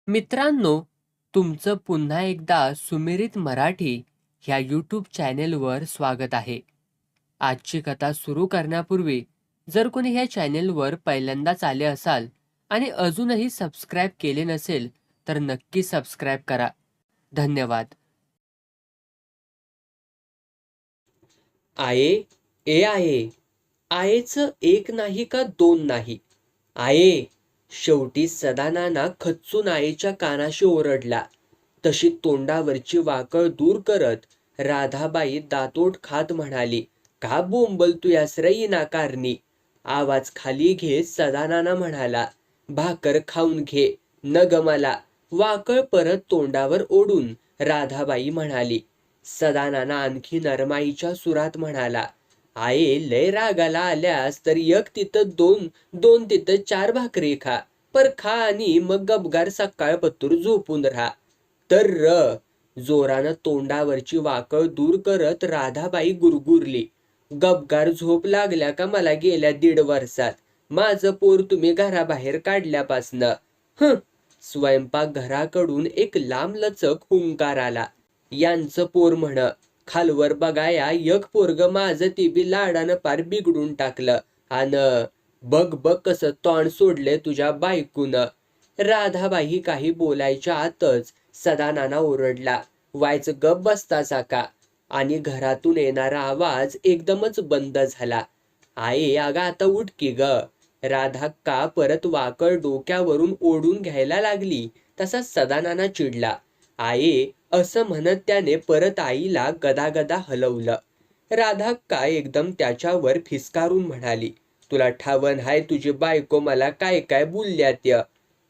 मित्रांनो, तुमचं पुन्हा एकदा सुमिरित मराठी ह्या यूट्यूब चॅनेलवर स्वागत आहे. आजची कथा सुरू करण्यापूर्वी जर कोणी ह्या चॅनेलवर पहिल्यांदाच आले असाल आणि अजूनही सबस्क्राईब केले नसेल तर नक्की सबस्क्राईब करा. धन्यवाद. आये, ए आये, आयेचं एक नाही का दोन नाही. आये, शेवटी सदानाना खच्चून आईच्या कानाशी ओरडला. तशी तोंडावरची वाकळ दूर करत राधाबाई दातोट खात म्हणाली, का बोंबलतोयास रे इनाकारणी. आवाज खाली घेत सदानाना म्हणाला, भाकर खाऊन घे, न ग मला. वाकळ परत तोंडावर ओढून राधाबाई म्हणाली. सदानाना आणखी नरमाईच्या सुरात म्हणाला, आये लय रागाला आल्यास तर एक तिथं दोन, दोन तिथं चार भाकरी खा. पर खा आणि मग गपगार सकाळ पत्तूर झोपून राहा. तर जोरानं तोंडावरची वाकळ दूर करत राधाबाई गुरगुरली, गपगार झोप लागल्या का मला गेल्या 1.5 वर्षात. माझं पोर तुम्ही घराबाहेर काढल्यापासनं. स्वयंपाक घराकडून एक लांबलचक हुंकार आला. यांचं पोर म्हण. खालवर बघाया एक पोरग माझं ती बी लाडानं पार बिघडून टाकलं. अन बघ बघ कसं तोंड सोडले तुझ्या बायकून. राधाबाई काही बोलायच्या आतच सदानाना ओरडला, वायच गप बसतासा का. आणि घरातून येणारा आवाज एकदमच बंद झाला. आई अगं आता उठ की ग. राधा परत वाकळ डोक्यावरून ओढून घ्यायला लागली तसा सदानाना चिडला. आई असं म्हणत त्याने परत आईला गदागदा हलवलं. राधा एकदम त्याच्यावर फिसकारून म्हणाली, तुला ठावन हाय तुझी बायको मला काय काय बोलल्यात.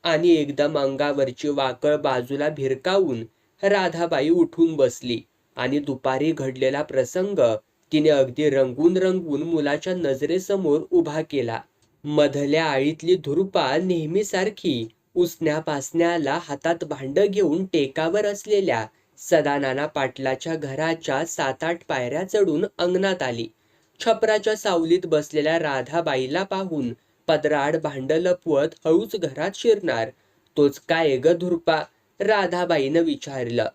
आणि एकदम अंगावरची वाकळ बाजूला भिरकावून राधाबाई उठून बसली आणि दुपारी घडलेला प्रसंग तिने अगदी रंगून रंगून मुलाच्या नजरेसमोर उभा केला. मधल्या आळीतली धुरपा नेहमीसारखी उसन्या पासण्याला हातात भांड घेऊन टेकावर असलेल्या सदानाना पाटलाच्या घराच्या 7-8 पायऱ्या चढून अंगणात आली. छपराच्या सावलीत बसलेल्या राधाबाईला पाहून पदराड भांड लपवत हळूच घरात शिरणार. तोच काय ग धुरपा, राधाबाईनं विचारलं.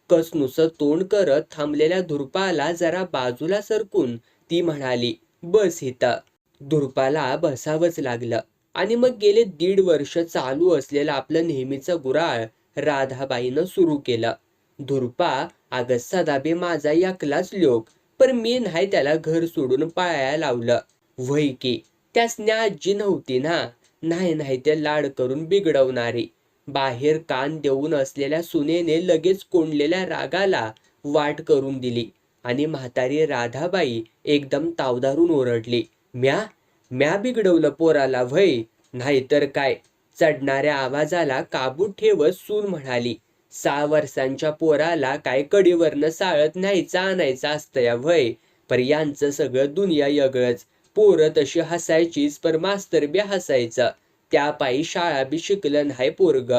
कसनुसं तोंड करत थांबलेल्या धुरपाला जरा बाजूला सरकून ती म्हणाली, बस इथं. धुरपाला बसावंच लागलं आणि मग गेले 1.5 वर्ष चालू असलेलं आपलं नेहमीचं गुराळ राधाबाईनं सुरू केलं. धुरपा, अगं सदाबे माझा एकलाच लोक, पण मी नाही त्याला घर सोडून पळायला लावलं. वय की त्यासने आजी नव्हती ना. नाही ते लाड करून बिघडवणारी. बाहेर कान देऊन असलेल्या सुनेने लगेच कोंडलेल्या रागाला वाट करून दिली आणि म्हातारी राधाबाई एकदम तावदारून ओरडली, म्या बिघडवलं पोराला व्हय. नाहीतर काय. चढणाऱ्या आवाजाला काबू ठेवत सून म्हणाली, 6 वर्षांच्या पोराला काय कडीवरनं साळत न्यायचं आणायचं असतं या व्हय. पर यांचं सगळं दुनिया यगळच. पोरं तशी हसायचीच पर मास्तर बी हसायचं. त्या पायी शाळा बी शिकलं नाही पोरग.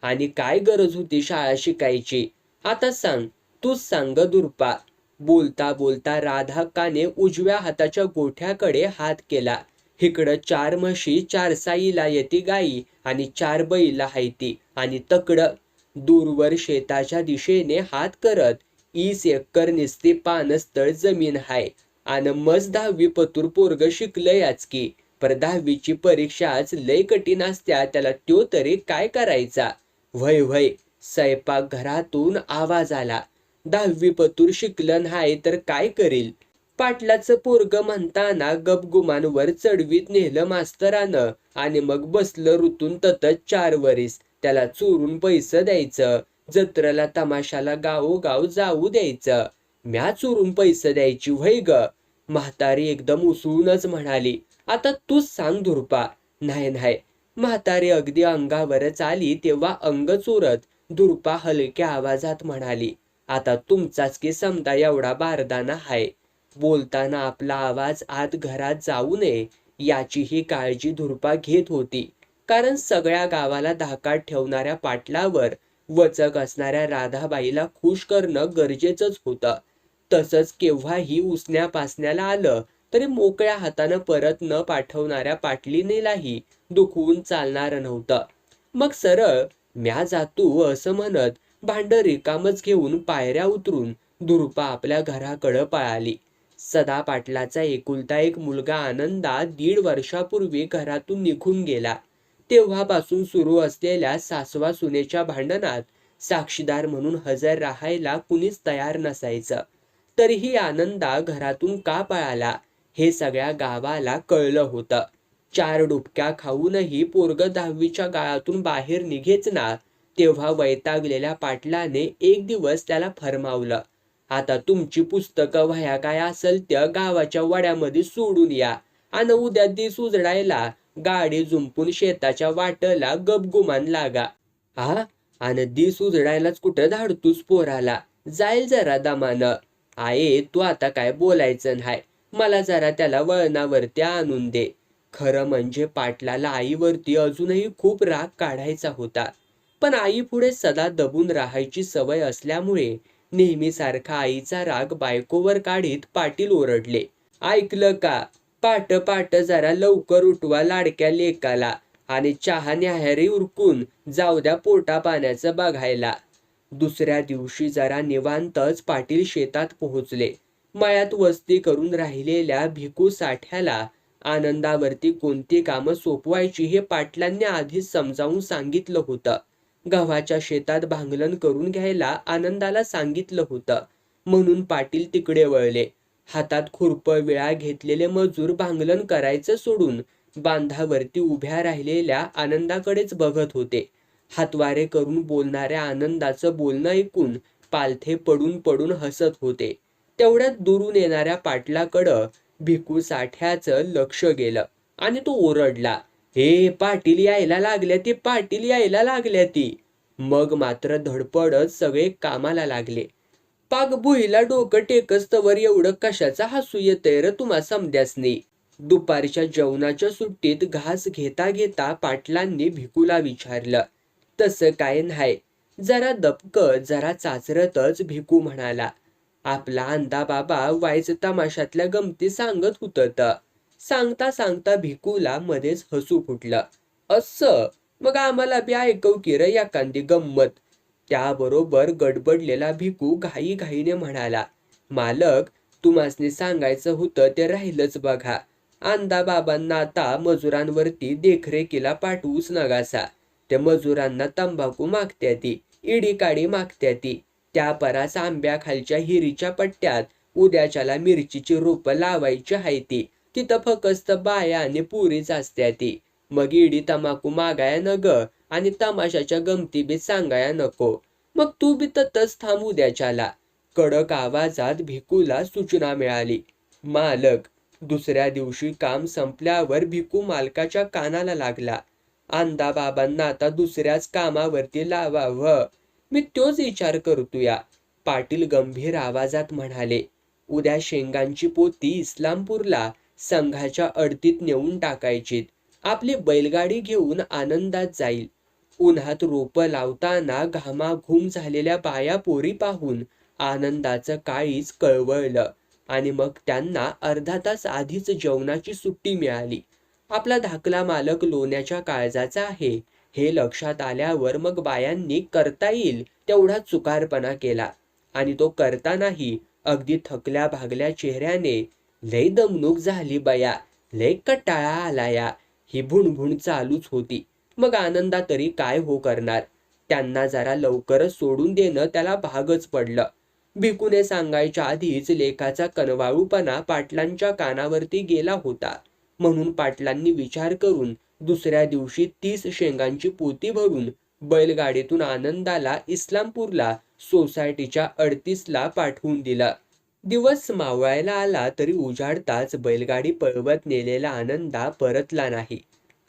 आणि काय गरज होती शाळा शिकायची. आता सांग, तूच सांग दुरपा. बोलता बोलता राधाकाने उजव्या हाताच्या गोठ्याकडे हात केला. इकडं 4 म्हशी 4 साईला येती गाई आणि 4 बैला हायती आणि तकडं दूरवर शेताच्या दिशेने हात करत 20 एकर निस्ती पानस्थळ जमीन हाय. आणि मज 10वी पतूर पोरग शिकलंयच की. पर 10वीची परीक्षाच लय कठीण असत्या, त्याला त्यो तरी काय करायचा. वय स्वयंपाक घरातून आवाज आला. 10वी पतूर शिकलं नाही तर काय करील. पाटलाचं पोरग म्हणताना गपगुमानवर चढवीत नेलं मास्तरानं आणि मग बसलं ऋतून ततच 4 वरीस. त्याला चोरून पैसे द्यायचं. जत्रेला तमाशाला गावोगाव जाऊ द्यायचं. म्या चोरून पैसे द्यायची व्हय ग. म्हातारी एकदम उसळूनच म्हणाली, आता तूच सांग धुरपा. नाही. म्हातारी अगदी अंगावरच आली तेव्हा अंग चोरत धुरपा हलक्या आवाजात म्हणाली, आता तुमचाच की समजा एवढा बारदाना हाय. बोलताना आपला आवाज आत घरात जाऊ नये याची ही काळजी धुरपा घेत होती. कारण सगळ्या गावाला धाकात ठेवणाऱ्या पाटलावर वचक असणाऱ्या राधाबाईला खुश करणं गरजेचंच होतं. तसंच केव्हाही उसन्या पासण्याला आलं तरी मोकळ्या हातानं परत न पाठवणाऱ्या पाटलीनेलाही दुखवून चालणार नव्हतं. मग सरळ म्या जातो असं म्हणत भांडं रिकामच घेऊन पायऱ्या उतरून दुर्पा आपल्या घराकडं पळाली. सदा पाटलाचा एकुलता एक मुलगा आनंदा 1.5 वर्षापूर्वी घरातून निघून गेला. तेव्हापासून सुरू असलेल्या सासवा सुनेच्या भांडणात साक्षीदार म्हणून हजर राहायला कुणीच तयार नसायचं. तरीही आनंदा घरातून का पळाला हे सगळ्या गावाला कळलं होतं. 4 डुबक्या खाऊनही पोरगं 10वीच्या गाळातून बाहेर निघेच ना. तेव्हा वैतागलेल्या पाटलाने एक दिवस त्याला फरमावलं, आता तुमची पुस्तकं वह्या काय असेल त्या गावाच्या वड्यामध्ये सोडून या आणि उद्या दिस उजडायला गाडी जुंपून शेताच्या वाटला गपगुमान लागा. हा, आणि दिस उजडायलाच कुठं धाडतूस पोराला, जाईल जरा दमानं. आये तू आता काय बोलायचं नाही, मला जरा त्याला वळणावरती आणून दे. खरं म्हणजे पाटलाला आईवरती अजूनही खूप राग काढायचा होता. पण आई पुढे सदा दबून राहायची सवय असल्यामुळे नेहमीसारखा आईचा राग बायकोवर काढीत पाटील ओरडले, ऐकलं का? पाट पाट जरा लवकर उठवा लाडक्या लेकाला आणि चहा न्याहारी उरकून जाऊ द्या पोटा पाण्याचं बघायला. दुसऱ्या दिवशी जरा निवांतच पाटील शेतात पोहोचले. मळ्यात वस्ती करून राहिलेल्या भिकू साठ्याला आनंदावरती कोणती कामं सोपवायची हे पाटलांनी आधीच समजावून सांगितलं होतं. गव्हाच्या शेतात भांगलन करून घ्यायला आनंदाला सांगितलं होतं. म्हणून पाटील तिकडे वळले. हातात खुरपं विळा घेतलेले मजूर भांगलन करायचं सोडून बांधावरती उभ्या राहिलेल्या आनंदाकडेच बघत होते. हातवारे करून बोलणाऱ्या आनंदाचं बोलणं ऐकून पालथे पडून पडून हसत होते. तेवढ्यात दुरून येणाऱ्या पाटलाकडं भिकू साठ्याचं लक्ष गेलं आणि तो ओरडला, हे पाटील यायला लागल्या ती, पाटील यायला लागल्या ती. मग मात्र धडपडत सगळे कामाला लागले. पाग भुईला डोकं टेकस्तवर एवढं कशाचा हसू येतंय र तुम्हा समद्यासनी. दुपारच्या जेवणाच्या सुट्टीत घास घेता घेता पाटलांनी भिकूला विचारलं. तसं काय नाही, जरा दबक जरा चाचरतच भिकू म्हणाला. आपला अंदा बाबा वाईच तमाशातल्या गमती सांगत होत. सांगता सांगता भिकूला मध्येच हसू फुटलं. असं, मग आम्हाला बी ऐकव की र एखादी गंमत. त्याबरोबर गडबडलेला भिकू घाईघाईने म्हणाला, मालक तुम्हासनी सांगायचं होतं ते राहिलंच बघा. अंदा बाबांना आता मजुरांवरती देखरेखीला पाठवूच नगासा. त्या मजुरांना तंबाखू मागत्याती, इडी काडी मागत्याती. त्या परास आंब्याखालच्या हिरीच्या पट्ट्यात उद्याच्याला मिरचीची रोपं लावायची हायती. तिथं फकस्त बाया आणि पुरीच असत्याती. मग इडी तंबाखू मागाया न ग आणि तमाशाच्या गमती बी सांगाया नको. मग तू बी ततच थांब उद्याच्याला. कडक आवाजात भिकूला सूचना मिळाली. मालक. दुसऱ्या दिवशी काम संपल्यावर भिकू मालकाच्या कानाला लागला. अंदा बाबांना आता दुसऱ्याच कामावरती लावावं, मी तोच विचार करतोया. पाटील गंभीर आवाजात म्हणाले, उद्या शेंगांची पोती इस्लामपूरला संघाच्या अडतीत नेऊन टाकायचीत. आपली बैलगाडी घेऊन आनंदात जाईल. उन्हात रोपं लावताना घामाघूम झालेल्या बाया पोरी पाहून आनंदाचं काळीच कळवळलं आणि मग त्यांना अर्धा तास आधीच जेवणाची सुट्टी मिळाली. आपला धाकला मालक लोण्याच्या काळजाचा आहे हे लक्षात आल्यावर मग बायांनी करता येईल तेवढा चुकारपणा केला आणि तो करतानाही अगदी थकल्या भागल्या चेहऱ्याने, लय दमणूक झाली बया, लय कटाळा आलाया, ही भुणभुण चालूच होती. मग आनंदा तरी काय हो करणार. त्यांना जरा लवकरच सोडून देणं त्याला भागच पडलं. भिकूने सांगायच्या आधीच लेखाचा कनवाळूपणा पाटलांच्या कानावरती गेला होता. म्हणून पाटलांनी विचार करून दुसऱ्या दिवशी 30 शेंगांची पोती भरून बैलगाडीतून आनंदाला इस्लामपूरला सोसायटीच्या 38ला पाठवून दिला. दिवस मावळायला आला तरी उजाडताच बैलगाडी पळवत नेलेला आनंदा परतला नाही.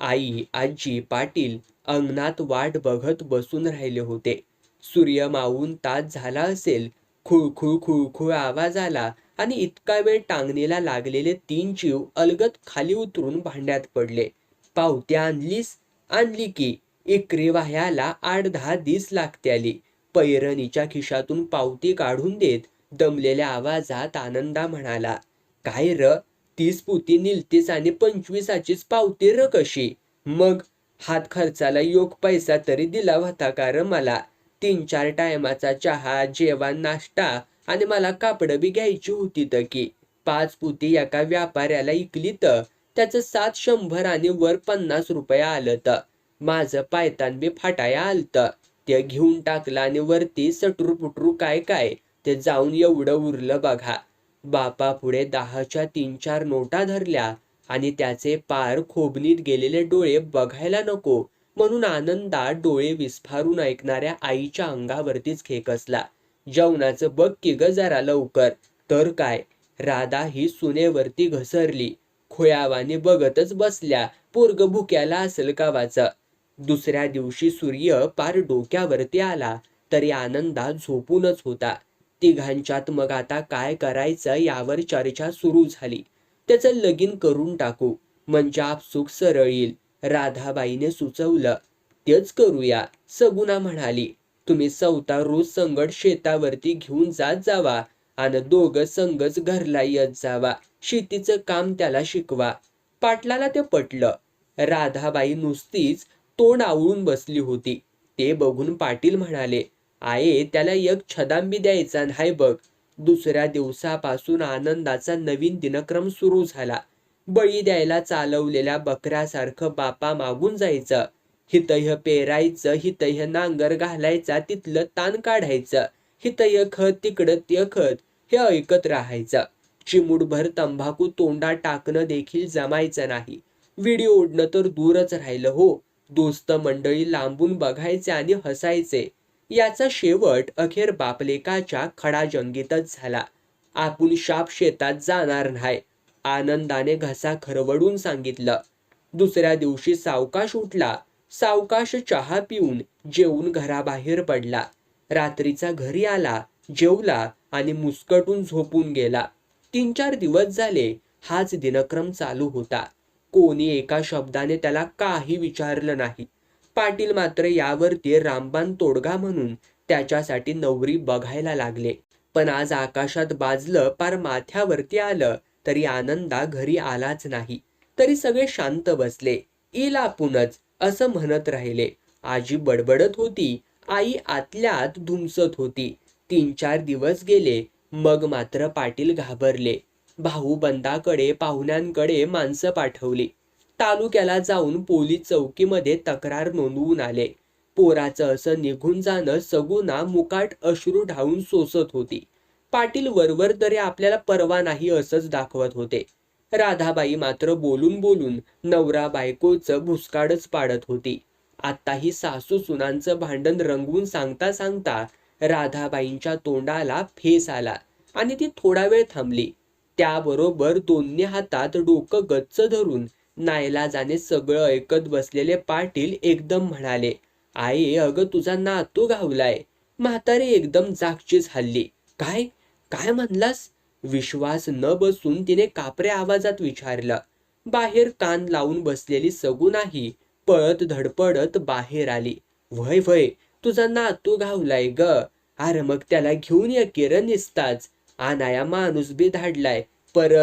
आई, आजी, पाटील अंगणात वाट बघत बसून राहिले होते. सूर्य मावून तास झाला असेल. खुळखुळ खुळखुळ आवाज आला आणि इतका वेळ टांगणीला लागलेले 3 जीव अलगद खाली उतरून भांड्यात पडले. पावती आणलीस? आणली की. इकरी वाह्याला 8-10 दिस लागत्याली. पैरणीच्या खिशातून पावती काढून देत दमलेल्या आवाजात आनंदा म्हणाला, काय र, 30 पोती निलतीस आणि 25चीच पावती र कशी? मग हात खर्चाला योग पैसा तरी दिला होता का र मला? 3-4 टायमाचा चहा, जेवण, नाश्ता आणि मला कापडं बी घ्यायची होती तर की. 5 पोती एका व्यापाऱ्याला इकली तर त्याचं 700 आणि वर 50 रुपये आलं तर. माझं पायतान बी फाटाया आलतं. ते घेऊन टाकलं आणि वरती सटरू काय काय ते जाऊन एवढं उरलं बघा. बापा पुढे 10च्या 3-4 नोटा धरल्या आणि त्याचे पार खोबनीत गेलेले डोळे बघायला नको म्हणून आनंदात डोळे विस्फारून ऐकणाऱ्या आईच्या अंगावरतीच खेकसला. जेवणाचं बघ की ग जरा लवकर. तर काय, राधा ही सुनेवरती घसरली. खोयावाने बघतच बसल्या, पोरग भुक्याला असेल कावाचं. दुसऱ्या दिवशी सूर्य पार डोक्यावरती आला तरी आनंदात झोपूनच होता. तिघांच्यात मग आता काय करायचं यावर चर्चा सुरू झाली. त्याचं लगीन करून टाकू म्हणजे आपसूक सरळ येईल, राधाबाईने सुचवलं. तेच करूया, सगुना म्हणाली. तुम्ही सवता रोज संगट शेतावरती घेऊन जात जावा आणि दोघं संगच घरला येत जावा. शेतीचं काम त्याला शिकवा. पाटलाला ते पटलं. राधाबाई नुसतीच तोंड आवळून बसली होती. ते बघून पाटील म्हणाले, आये त्याला एक छदांबी द्यायचा नाही बघ. दुसऱ्या दिवसापासून आनंदाचा नवीन दिनक्रम सुरू झाला. बळी द्यायला चालवलेल्या बकऱ्यासारखं बापा मागून जायचं. हितह्य पेरायचं, हितह्य नांगर घालायचा, तिथलं ताण काढायचं, हितह्य खत तिकडं ते खत, हे ऐकत राहायचं. चिमूटभर तंबाखू तोंडात टाकणं देखील जमायचं नाही. विडी ओढणं तर दूरच राहिलं हो. दोस्त मंडळी लांबून बघायचे आणि हसायचे. याचा शेवट अखेर बापलेकाच्या खडाजंगीतच झाला. आपण शाप शेतात जाणार नाही, आनंदाने घसा खरवडून सांगितलं. दुसऱ्या दिवशी सावकाश उठला. सावकाश चहा पिऊन जेवून घराबाहेर पडला. रात्रीचा घरी आला, जेवला आणि मुस्कटून झोपून गेला. 3-4 दिवस झाले हाच दिनक्रम चालू होता. कोणी एका शब्दाने त्याला काही विचारलं नाही. पाटील मात्र यावरती रामबाण तोडगा म्हणून त्याच्यासाठी नवरी बघायला लागले. पण आज आकाशात बाजलं पार माथ्यावरती आलं तरी आनंदा घरी आलाच नाही. तरी सगळे शांत बसले. येईल आपणच असं म्हणत राहिले. आजी बडबडत होती. आई आतल्या आत धुमसत होती. 3-4 दिवस गेले. मग मात्र पाटील घाबरले. भाऊबंदाकडे पाहुण्यांकडे माणसं पाठवली. तालुक्याला जाऊन पोलीस चौकीमध्ये तक्रार नोंदवून आले. पोराचं असं निघून जाणं सगुना मुकाट अश्रू ढाळून सोसत होती. पाटील वरवर तरी आपल्याला परवा नाही असंच दाखवत होते. राधाबाई मात्र बोलून बोलून नवरा बायकोचं भुसकाडच पाडत होती. आत्ताही सासू सुनांचं भांडण रंगवून सांगता सांगता राधाबाईंच्या तोंडाला फेस आला आणि ती थोडा वेळ थांबली. त्याबरोबर दोन्ही हातात डोकं गच्च धरून नाईलाजाने सगळं ऐकत बसलेले पाटील एकदम म्हणाले, आई अगं तुझा नातू घावलाय. म्हातारी एकदम जागचीच हल्ली. काय काय म्हणलास? विश्वास न बसून तिने कापऱ्या आवाजात विचारलं. बाहेर कान लावून बसलेली सगुनाही पळत धडपडत बाहेर आली. वय वय तुझा नातू घावलाय ग. अरे मग त्याला घेऊन ये किरण निसताच. आणाया माणूस बी धाडलाय. पर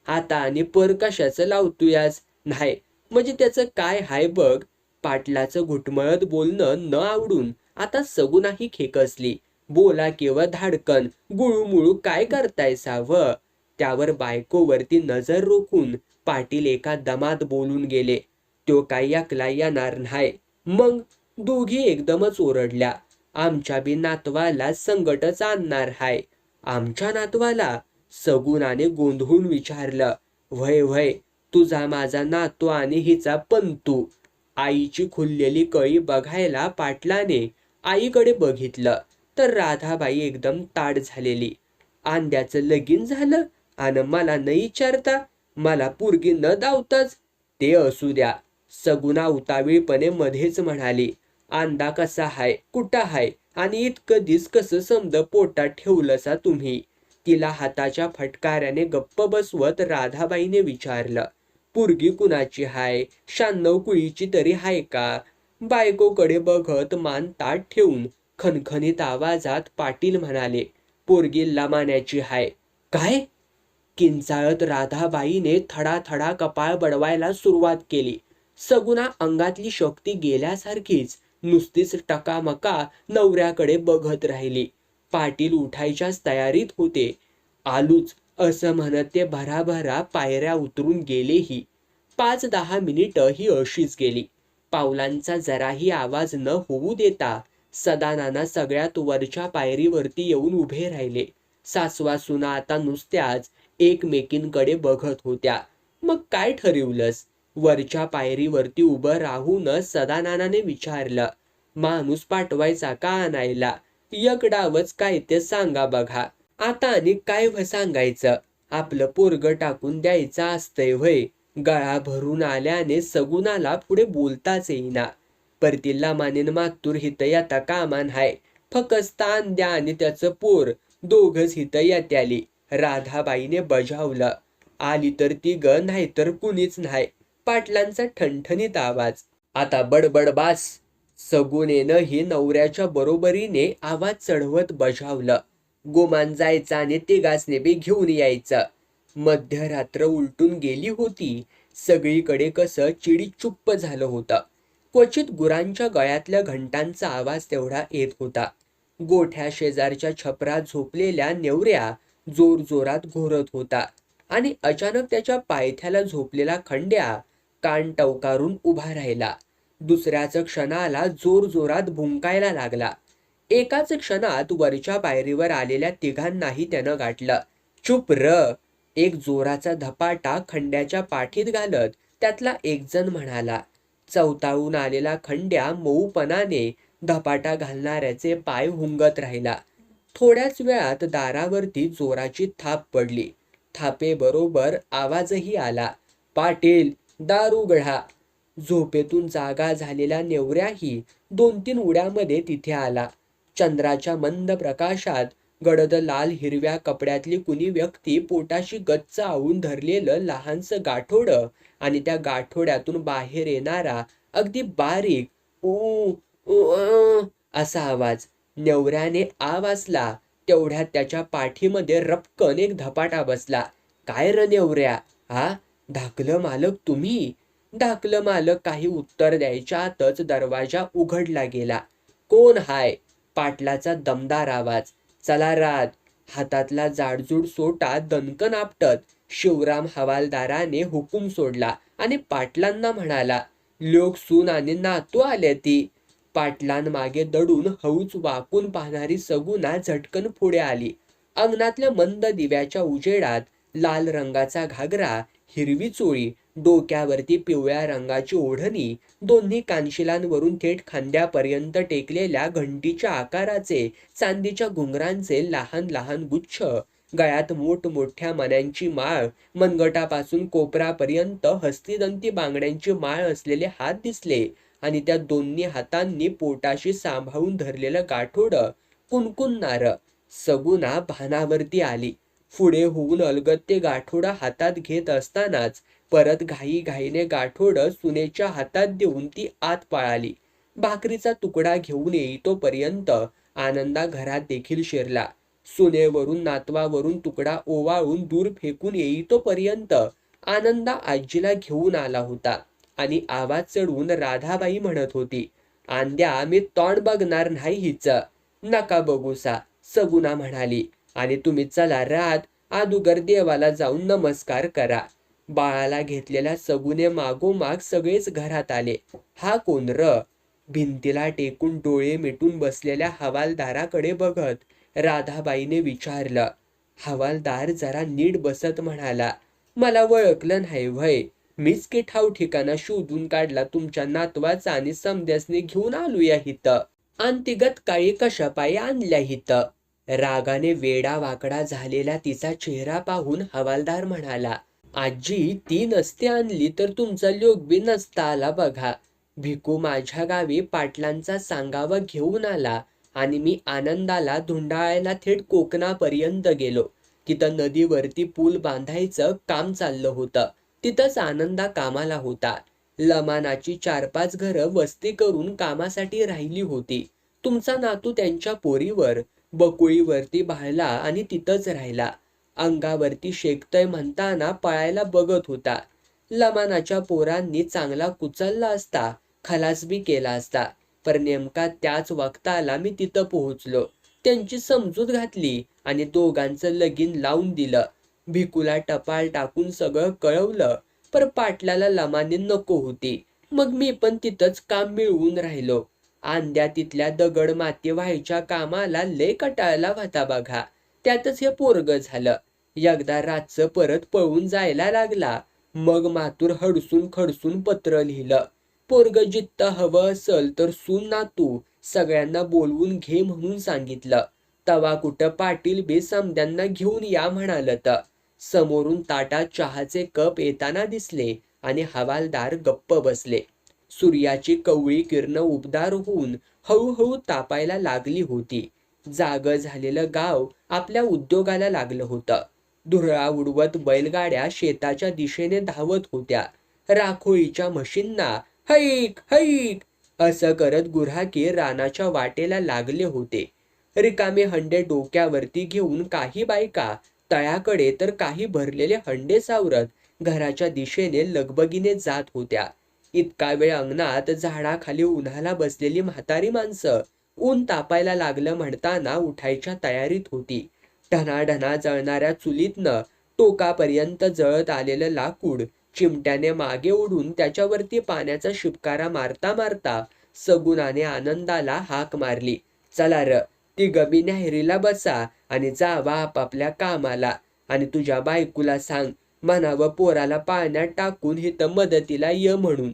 आता आणि पर कशाचं लावतोयास? नाही म्हणजे त्याचं काय हाय बघ. पाटलाचं घुटमळत बोलणं न आवडून आता सगुनाही खेकसली. बोला किंवा धाडकन गुळूमुळू काय करताय साव? त्यावर बायकोवरती नजर रोखून पाटील एका दमात बोलून गेले. तो काही एकला येणार नाही. मग दोघी एकदमच ओरडल्या. आमच्या बी नातवाला संकटच आणणार हाय. आमच्या नातवाला? सगुनाने गोंधळून विचारलं. व्हय व्हय तुझा माझा नातू आणि हिचा पंतू. आईची खुललेली कळी बघायला पाटलाने आईकडे बघितलं तर राधाबाई एकदम ताड झालेली. आंद्याचं लगीन झालं आणि मला न विचारता, मला पोरगी न दावताच? ते असू द्या. सगुना उतावीळपणे मध्येच म्हणाली. आंदा कसा हाय, कुठं हाय आणि इतकं दिस कसं समद पोटात ठेवलंसा तुम्ही? तिला हाताच्या फटकाऱ्याने गप्प बसवत राधाबाईने विचारलं. पोरगी कुणाची हाय? 96 कुळीची तरी हाय का? बायकोकडे बघत मान ताट ठेवून खणखणीत आवाजात पाटील म्हणाले. पोरगी लमाण्याची हाय. काय? किंचाळत राधाबाईने थडा थडा कपाळ बडवायला सुरुवात केली. सगुणा अंगातली शक्ती गेल्यासारखीच नुसतीच टकामका नवऱ्याकडे बघत राहिली. पाटील उठायच्याच तयारीत होते. आलूच असं म्हणत ते भराभरा पायऱ्या उतरून गेलेही. 5-10 मिनिटं ही अशीच गेली. पावलांचा जराही आवाज न होऊ देता सदानाना सगळ्यात वरच्या पायरीवरती येऊन उभे राहिले. सासवा-सुना आता नुसत्याच एकमेकींकडे बघत होत्या. मग काय ठरवलंस? वरच्या पायरीवरती उभं राहूनच सदानानाने विचारलं. माणूस पाठवायचा का आणायला? एक डावच काय ते सांगा बघा. आता आणि काय सांगायचं? आपलं पोरग टाकून द्यायचं असतंय व्हय. गळा भरून आल्याने सगुणाला पुढे बोलताच येईना. परतीला मानेन मातूर हित येता कामा हाय. फकस्त अंद्या आणि त्याचं पोर दोघच हित येत्याली. राधाबाईने बजावलं. आली तर ती ग, नाही तर कुणीच नाही. पाटलांचा ठणठणीत आवाज. आता बडबड बास. सगुनेनं ही नवऱ्याच्या बरोबरीने आवाज चढवत बजावलं. गोमान जायचं आणि तिघासने बी घेऊन यायचं. मध्यरात्र उलटून गेली होती. सगळीकडे कसं चिडीचुप्प झालं होतं. क्वचित गुरांच्या गळ्यातल्या घंटांचा आवाज तेवढा येत होता. गोठ्या शेजारच्या छपरात झोपलेल्या नेवऱ्या जोरजोरात घोरत होता आणि अचानक त्याच्या पायथ्याला झोपलेला खंड्या कान टवकारून उभा राहिला. दुसऱ्याच क्षणाला जोरजोरात भुंकायला लागला. एकाच क्षणात वरच्या पायरीवर आलेल्या तिघांनाही त्यानं गाठलं. चुप र. एक जोराचा धपाटा खंड्याच्या पाठीत घालत त्यातला एक जण म्हणाला. चवताळून आलेला खंड्या मऊपणाने धपाटा घालणाऱ्याचे पाय हुंगत राहिला. थोड्याच वेळात दारावरती जोराची थाप पडली. थापेबरोबर आवाजही आला. पाटील, दार उघडा. झोपेतून जागा झालेला नेवऱ्याही 2-3 उड्यामध्ये तिथे आला. चंद्राच्या मंद प्रकाशात गडद लाल हिरव्या कपड्यातली कुणी व्यक्ती पोटाशी गच्च आवून धरलेलं लहानसं गाठोडं आणि त्या गाठोड्यातून बाहेर येणारा अगदी बारीक ऊ असा आवाज. नेवऱ्याने वासला तेवढ्यात त्याच्या पाठीमध्ये रपकन एक धपाटा बसला. काय र नेवऱ्या, हा? धाकलं मालक तुम्ही? धाकलं मालक काही उत्तर द्यायच्या आतच दरवाजा उघडला गेला. कोण हाय? पाटलाचा दमदार आवाज. चला रात. हातातला जाडजूड सोटा दणकन आपटत शिवराम हवालदाराने हुकूम सोडला आणि पाटलांना म्हणाला. लोक सून आणि नातू आले ती. पाटलांमागे दडून हळूच वाकून पाहणारी सगुणा झटकन पुढे आली. अंगणातल्या मंद दिव्याच्या उजेडात लाल रंगाचा घागरा, हिरवी चोळी, डोक्यावरती पिवळ्या रंगाची ओढणी, दोन्ही कानशिलांवरून थेट खांद्यापर्यंत टेकलेल्या घंटीच्या आकाराचे चांदीच्या घुंगरांचे लहान लहान गुच्छ, गळ्यात मोठमोठ्या मण्यांची माळ, मनगटापासून कोपरापर्यंत हस्तिदंती बांगड्यांची माळ असलेले हात दिसले आणि त्या दोन्ही हातांनी पोटाशी सांभाळून धरलेलं गाठोडं कुणकुणणारं. सगुणा भानावरती आली. पुढे होऊन अलगद ते गाठोडं हातात घेत असतानाच परत घाईघाईने गाठोडं सुनेच्या हातात देऊन ती आत पळाली. भाकरीचा तुकडा घेऊन येईतोपर्यंत आनंदा घरात देखील शिरला. सुनेवरून नातवावरून तुकडा ओवाळून दूर फेकून येईतोपर्यंत आनंदा आजीला घेऊन आला होता आणि आवाज चढवून राधाबाई म्हणत होती. आंद्या, मी तोंड बघणार नाही हिचं. नका बघूसा, सगुणा म्हणाली. आणि तुम्ही चला रात. अदुगर देवाला जाऊन नमस्कार करा. बाळाला घेतलेल्या सगुने मागोमाग सगळेच घरात आले. हा कोण र? भिंतीला टेकून डोळे मिटून बसलेल्या हवालदाराकडे बघत राधाबाईने विचारलं. हवालदार जरा नीट बसत म्हणाला. मला ओळखलं नाही व्हय? मीच की ठाव ठिकाणा शोधून काढला तुमच्या नातवाचा आणि समद्यासने घेऊन आलोया हिथं. अंतिगत काळी कशापायी आणल्या हिथं. रागाने वेडा वाकडा झालेला तिचा चेहरा पाहून हवालदार म्हणाला. आजी, ती नसती आणली तर तुमचा लोक बी नसता आला बघा. भिकू माझ्या गावी पाटलांचा सांगावा घेऊन आला आणि मी आनंदाला धुंडाळायला थेट कोकणापर्यंत गेलो. तिथं नदीवरती पूल बांधायचं काम चाललं होतं. तिथंच आनंदा कामाला होता. लमानाची 4-5 घरं वस्ती करून कामासाठी राहिली होती. तुमचा नातू त्यांच्या पोरीवर बकुळीवरती भाळला आणि तिथंच राहिला. अंगावरती शेकतय म्हणताना पळायला बघत होता. लमानाच्या पोरांनी चांगला कुचलला असता, खलास बी केला असता. पर नेमका त्याच वक्ताला मी तिथं पोहोचलो. त्यांची समजूत घातली आणि दोघांचं लगीन लावून दिलं. भिकूला टपाल टाकून सगळं कळवलं. पर पाटलाला लमानी नको होती. मग मी पण तिथंच काम मिळवून राहिलो. आंद्या तिथल्या दगड माती व्हायच्या कामाला लय कटाळला होता बघा. त्यातच हे पोरग झालं. एकदा रातचं परत पळून जायला लागला. मग मातूर हडसून खडसून पत्र लिहिलं. पोरग जित्त हवं असल तर सून नातू सगळ्यांना बोलवून घे म्हणून सांगितलं. तवा कुठं पाटील बी समद्यांना घेऊन या म्हणालत. समोरून ताटात चहाचे कप येताना दिसले आणि हवालदार गप्प बसले. सूर्याची कवळी किरणं उबदार होऊन हळूहळू तापायला लागली होती. जागं झालेलं गाव आपल्या उद्योगाला लागलं होतं. धुरळा उडवत बैलगाड्या शेताच्या दिशेने धावत होत्या. राखोळीच्या म्हशींना हैक हैक असं करत गुऱ्हाकी रानाच्या वाटेला लागले होते. रिकामे हंडे डोक्यावरती घेऊन काही बायका तळ्याकडे तर काही भरलेले हंडे सावरत घराच्या दिशेने लगबगीने जात होत्या. इतका वेळ अंगणात झाडाखाली उन्हाला बसलेली म्हातारी माणसं ऊन तापायला लागलं म्हणताना उठायच्या तयारीत होती. ढणाढणा जळणाऱ्या चुलीतनं टोकापर्यंत जळत आलेलं लाकूड चिमट्याने मागे ओढून त्याच्यावरती पाण्याचा शिपकारा मारता मारता सगुणाने आनंदाला हाक मारली. चला र, ती गबी न्याहरीला बसा आणि जावा आपापल्या कामाला. आणि तुझ्या बायकोला सांग म्हणावं पोराला पाण्यात टाकून हिथं मदतीला ये म्हणून.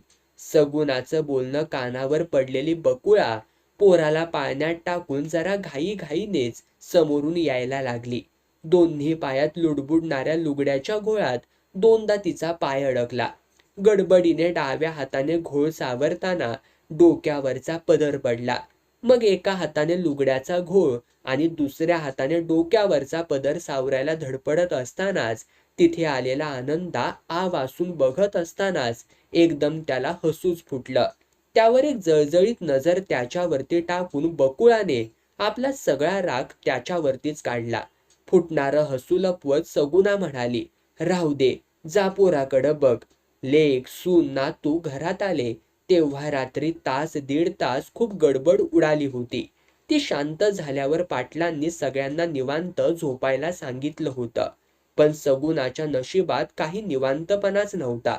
सगुणाचं बोलणं कानावर पडलेली बकुळा पोराला पाण्यात टाकून जरा घाईघाईनेच समोरून यायला लागली. दोन्ही पायात लुडबुडणाऱ्या लुगड्याच्या घोळात दोनदा तिचा पाय अडकला. गडबडीने डाव्या हाताने घोळ सावरताना डोक्यावरचा पदर पडला. मग एका हाताने लुगड्याचा घोळ आणि दुसऱ्या हाताने डोक्यावरचा पदर सावरायला धडपडत असतानाच तिथे आलेला आनंदा आवासून बघत असतानाच एकदम त्याला हसूच फुटलं. त्यावर एक जळजळीत नजर त्याच्यावरती टाकून बकुळाने आपला सगळा राग त्याच्यावरतीच काढला. फुटणारं हसू लपवत सगुणा म्हणाली, राहू दे, जा पोराकडं बघ. लेक सून नातू घरात आले तेव्हा रात्री तास दीड तास खूप गडबड उडाली होती. ती शांत झाल्यावर पाटलांनी सगळ्यांना निवांत झोपायला सांगितलं होतं. पण सगुणाच्या नशिबात काही निवांतपणाच नव्हता.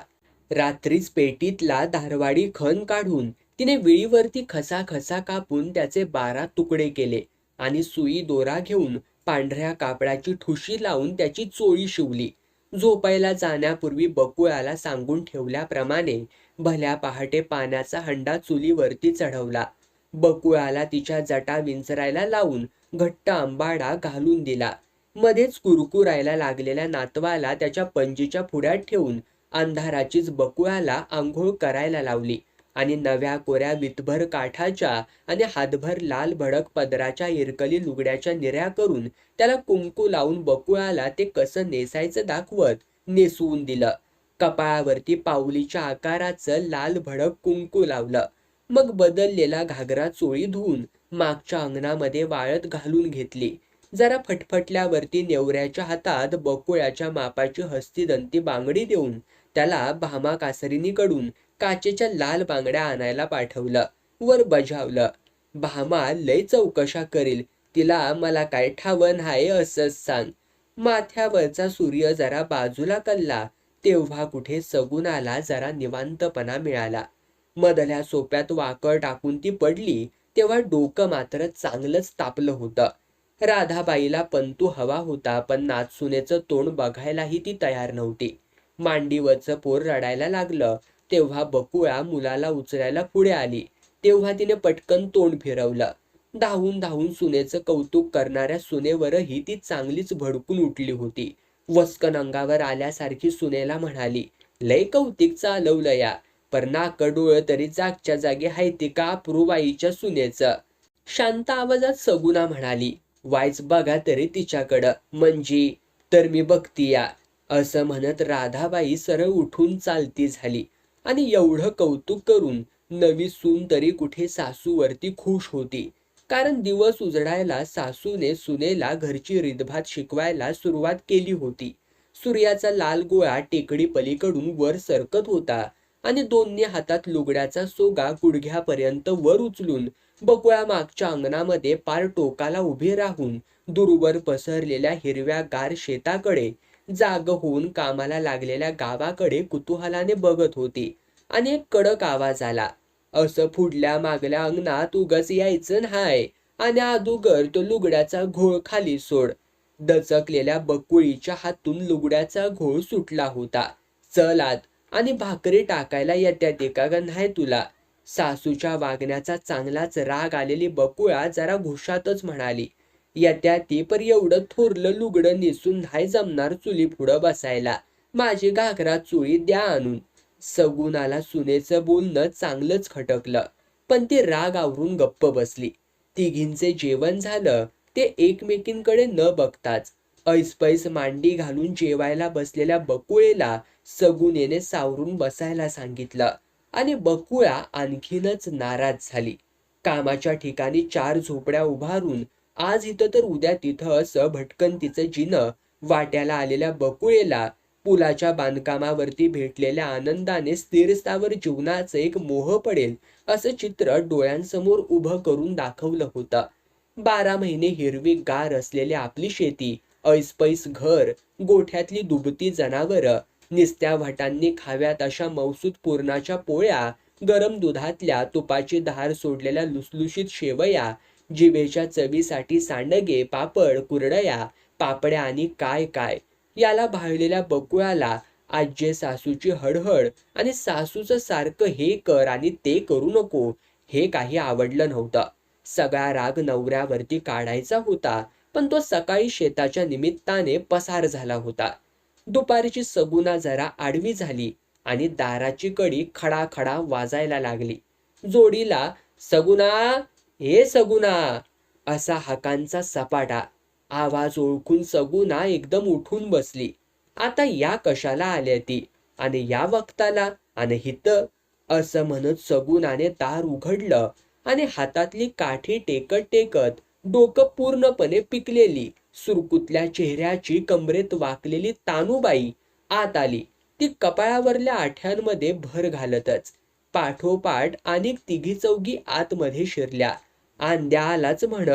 रात्रीच पेटीतला धारवाडी खण काढून तिने विळीवरती खसा कापून त्याचे 12 तुकडे केले आणि सुई दोरा घेऊन पांढऱ्या कापडाची ठुशी लावून त्याची चोळी शिवली. झोपायला जाण्यापूर्वी बकुळाला सांगून ठेवल्याप्रमाणे भल्या पहाटे पाण्याचा हंडा चुलीवरती चढवला. बकुळाला तिच्या जटा विंचरायला लावून घट्ट आंबाडा घालून दिला. मध्येच कुरकुरायला लागलेल्या नातवाला त्याच्या पणजीच्या पुढ्यात ठेवून अंधाराचीच बकुळाला आंघोळ करायला लावली आणि नव्या कोऱ्या विटभर काठाच्या आणि हातभर लाल भडक पदराच्या इरकली लुगड्याच्या निऱ्या करून त्याला कुंकू लावून बकुळाला ते कसं नेसायचं दाखवत नेसवून दिलं. कपाळावरती पाऊलीच्या आकाराचं लाल भडक कुंकू लावलं. मग बदललेला घागरा चोळी धुवून मागच्या अंगणामध्ये वाळत घालून घेतली. जरा फटफटल्यावरती नेवऱ्याच्या हातात बकुळ्याच्या मापाची हस्तिदंती बांगडी देऊन त्याला भामा कासरीनीकडून काचेच्या लाल बांगड्या आणायला पाठवलं. वर बजावलं. भामा लय चौकशा करील, तिला मला काय ठावं आहे असंच सांग. माथ्यावरचा सूर्य जरा बाजूला कलला तेव्हा कुठे सगुणाला जरा निवांतपणा मिळाला. मधल्या सोप्यात वाकळ टाकून ती पडली तेव्हा डोकं मात्र चांगलंच तापलं होतं. राधाबाईला पंतू हवा होता, पण नाथसुनेचं तोंड बघायलाही ती तयार नव्हती. मांडीवरचं पोर रडायला लागलं तेव्हा बकुळा मुलाला उचलायला पुढे आली. तेव्हा तिने पटकन तोंड फिरवलं. धावून धावून सुनेचं कौतुक करणाऱ्या सुनेवरही ती चांगलीच भडकून उठली होती. वस्कन अंगावर आल्यासारखी सुनेला म्हणाली, लय कौतिक चालवलं या, पर नाक डोळं तरी जागच्या जागी हायती का अप्रूबाईच्या सुनेचं. शांत आवाजात सगुणा म्हणाली, वायच बघा तरी तिच्याकडं, म्हणजे तर मी बघती या. असं म्हणत राधाबाई सरळ उठून चालती झाली. आणि एवढं कौतुक करून नवी सून तरी कुठे सासूवरती खुश होती. कारण दिवस उजडायला सासूने सुनेला घरची रीतभात शिकवायला सुरुवात केली होती. सूर्याचा लाल गोळा टेकडी पलीकडून वर सरकत होता आणि दोन्ही हातात लुगड्याचा सोगा गुडघ्यापर्यंत वर उचलून बकुळा मागच्या अंगणामध्ये पार टोकाला उभी राहून दूरवर पसरलेल्या हिरव्या गार शेताकडे, जाग होऊन कामाला लागलेल्या गावाकडे कुतूहलाने बघत होती. आणि एक कडक आवाज आला, असं पुढल्या मागल्या अंगणात उगाच यायचं न्हाय आणि अदुगर तो लुगड्याचा घोळ खाली सोड. दचकलेल्या बकुळीच्या हातून लुगड्याचा घोळ सुटला होता. चल आत आणि भाकरी टाकायला येत्या का नाही तुला? सासूच्या वागण्याचा चांगलाच राग आलेली बकुळा जरा घुशातच म्हणाली, येत्या ती पर एवढं थोरलं लुगडं नेसून नाही जमणार चुली पुढं बसायला. माझी घागरा चुळी द्या आणून. सगुनाला सुनेचं बोलणं चांगलंच खटकलं, पण ती राग आवरून गप्प बसली. तिघींचे जेवण झालं ते एकमेकींकडे न बघताच. ऐसपैस मांडी घालून जेवायला बसलेल्या बकुळेला सगुनेने सावरून बसायला सांगितलं आणि बकुळा आणखीनच नाराज झाली. कामाच्या ठिकाणी 4 झोपड्या उभारून आज इथं तर उद्या तिथं असं भटकंतीचं जिनं वाट्याला आलेल्या बकुळेला पुलाच्या बांधकामावरती भेटलेल्या आनंदाने स्थिरस्थावर जीवनाचं एक मोह पडेल असं चित्र डोळ्यांसमोर उभं करून दाखवलं होतं. 12 महिने हिरवी गार असलेली आपली शेती, ऐसपैस घर, गोठ्यातली दुभती जनावरं, निस्त्या भटांनी खाव्यात अशा मौसूद पुरणाच्या पोळ्या, गरम दुधातल्या तुपाची धार सोडलेल्या लुसलुशीत शेवया, जिभेच्या चवीसाठी सांडगे, पापड, कुरडया, पापड्या आणि काय काय. याला भाळलेल्या बकुळाला आज्ये सासूची हडहड आणि सासूचं सारखं हे कर आणि ते करू नको हे काही आवडलं नव्हतं. सगळा राग नवऱ्यावरती काढायचा होता, पण तो सकाळी शेताच्या निमित्ताने पसार झाला होता. दुपारची सगुना जरा आडवी झाली आणि दाराची कडी खडाखडा वाजायला लागली. जोडीला सगुना, हे सगुना असा हाकांचा सपाटा. आवाज ओळखून सगुना एकदम उठून बसली. आता या कशाला आल्या ती आणि या वक्ताला आणि हितं, असं म्हणत सगुनाने दार उघडलं आणि हातातली काठी टेकत टेकत डोकं पूर्णपणे पिकलेली सुरकुतल्या चेहऱ्याची कमरेत वाकलेली तानूबाई आत आली. ती कपाळावरल्या आठ्यांमध्ये भर घालतच. पाठोपाठ अनेक तिघी चौघी आतमध्ये शिरल्या. आंद्या आलाच म्हण.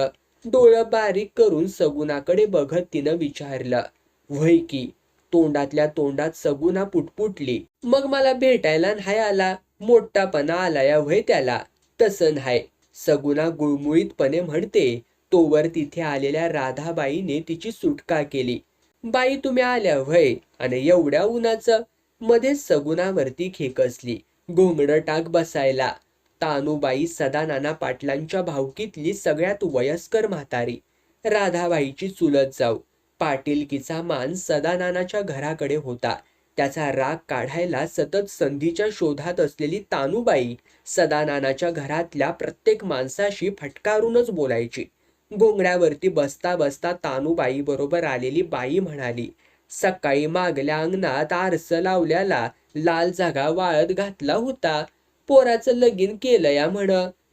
डोळं बारीक करून सगुनाकडे बघत तिनं विचारलं, व्हय की? तोंडातल्या तोंडात सगुना पुटपुटली, मग मला भेटायला नाही आला? मोठापणा आला या व्हय त्याला? तसं नाही, सगुना गुळमुळीतपणे म्हणते. तोवर तिथे आलेल्या राधाबाईने तिची सुटका केली. बाई तुम्ही आल्या व्हय आणि एवढ्या उन्हाचं? मध्येच सगुनावरती खेकसली, घोंगडं टाक बसायला. तानूबाई सदानाना पाटलांच्या भावकीतली सगळ्यात वयस्कर म्हातारी, राधाबाईची चुलत जाऊ. पाटीलकीचा मान सदानानाच्या घराकडे होता. त्याचा राग काढायला सतत संधीच्या शोधात असलेली तानूबाई सदानानाच्या घरातल्या प्रत्येक माणसाशी फटकारूनच बोलायची. घोंगड्यावरती बसता बसता तानूबाई बरोबर आलेली बाई म्हणाली, सकाळी मागल्या अंगणात आरसं लावल्याला लाल जागा वाळत घातला होता. पोराचं लगीन केलं या म्हण.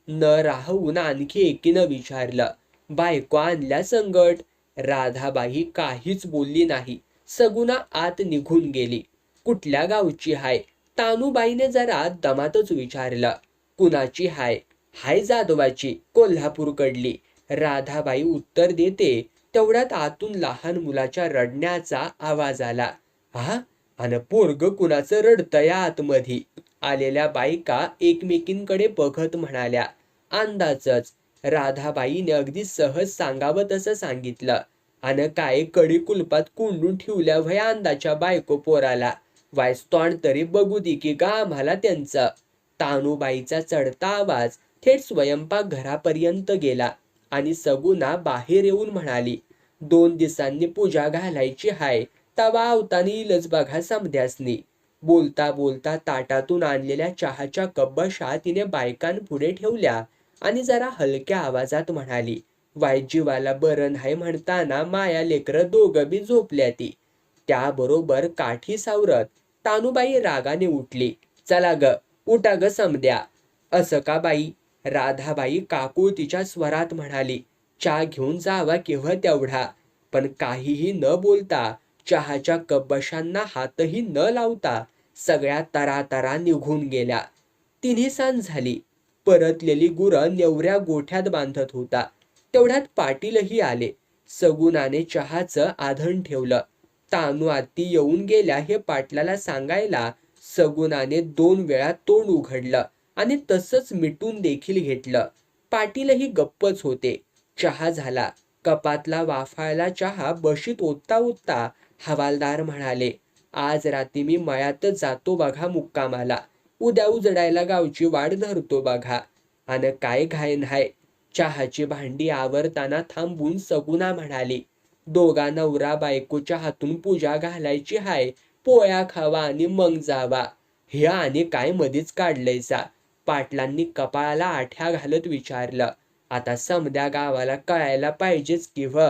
न राहून आणखी एकीनं विचारलं, बायको आणल्या संगट? राधाबाई काहीच बोलली नाही. सगुना आत निघून गेली. कुठल्या गावची हाय? तानूबाईने जरा दमातच विचारलं. कुणाची हाय? हाय जाधवाची, कोल्हापूरकडली. राधाबाई उत्तर देते तेवढ्यात आतून लहान मुलाच्या रडण्याचा आवाज आला. हा, अन पोरग कुणाचं रडतंय आतमधी? आलेल्या बायका एकमेकींकडे बघत म्हणाल्या, अंदाजच. राधाबाईने अगदी सहज सांगावं तसं सांगितलं. अन काय कडी कुलपात कोंडून ठेवल्या व्हय अंदाच्या बायको पोराला? वायस तोंड तरी बघू दे की का आम्हाला त्यांचं. तानूबाईचा चढता आवाज थेट स्वयंपाक घरापर्यंत गेला आणि सगुना बाहेर येऊन म्हणाली, 2 दिवसांनी पूजा घालायची हाय, तवा अवतानी येईलच बघा समध्यासनी. बोलता बोलता ताटातून आणलेल्या चहाच्या कब्बशा तिने बायकांपुढे ठेवल्या आणि जरा हलक्या आवाजात म्हणाली, वायजीवाला बरं नाही म्हणताना माया लेकरं दोघं बी झोपल्या ती. त्याबरोबर काठी सावरत तानूबाई रागाने उठली. चला ग, उठा ग समद्या. असं का बाई? राधाबाई काकुळतीच्या स्वरात म्हणाली, चहा घेऊन जावा केव्हा तेवढा. पण काहीही न बोलता चहाच्या कपबशांना हातही न लावता सगळ्या तरातरा निघून गेल्या. तिन्ही सांज झाली. परतलेली गुरं नेवऱ्या गोठ्यात बांधत होता. तेवढ्यात पाटीलही आले. सगुणाने चहाचं आधण ठेवलं. तानू आत्ती येऊन गेल्या हे पाटलाला सांगायला सगुणाने 2 वेळा तोंड उघडलं आणि तसंच मिटून देखील घेतलं. पाटीलही गप्पच होते. चहा झाला. कपातला वाफाळला चहा बशीत ओतता ओतता हवालदार म्हणाले, आज रात्री मी मळ्यातच जातो बघा मुक्कामाला. उद्या उजडायला गावची वाट धरतो बघा. अन काय घाय नाही. चहाची भांडी आवरताना थांबून सगुणा म्हणाली, दोघा नवरा बायकोच्या हातून पूजा घालायची हाय. पोळ्या खावा आणि मग जावा. हे आणि काय मधीच काढलंयसा. पाटलांनी कपाळाला आठ्या घालत विचारलं. आता समद्या गावाला कळायला पाहिजेच की व.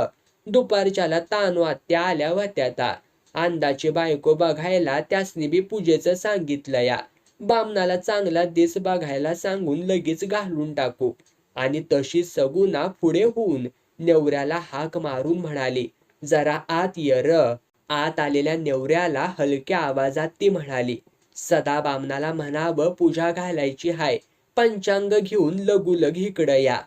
दुपारच्याला तानू आत्या आल्या होत्या. अंदाची बायको बघायला त्यासनी बी पूजेचं सांगितलं या. बामणाला चांगला दिस बघायला सांगून लगेच घालून टाकू. आणि तशी सगुणा पुढे होऊन नेवऱ्याला हाक मारून म्हणाली, जरा आत ये र. आत आलेल्या नेवऱ्याला हलक्या आवाजात ती म्हणाली, सदा बामणाला म्हणावं पूजा घालायची हाय. पंचांग घेऊन लगुलग इकडं या.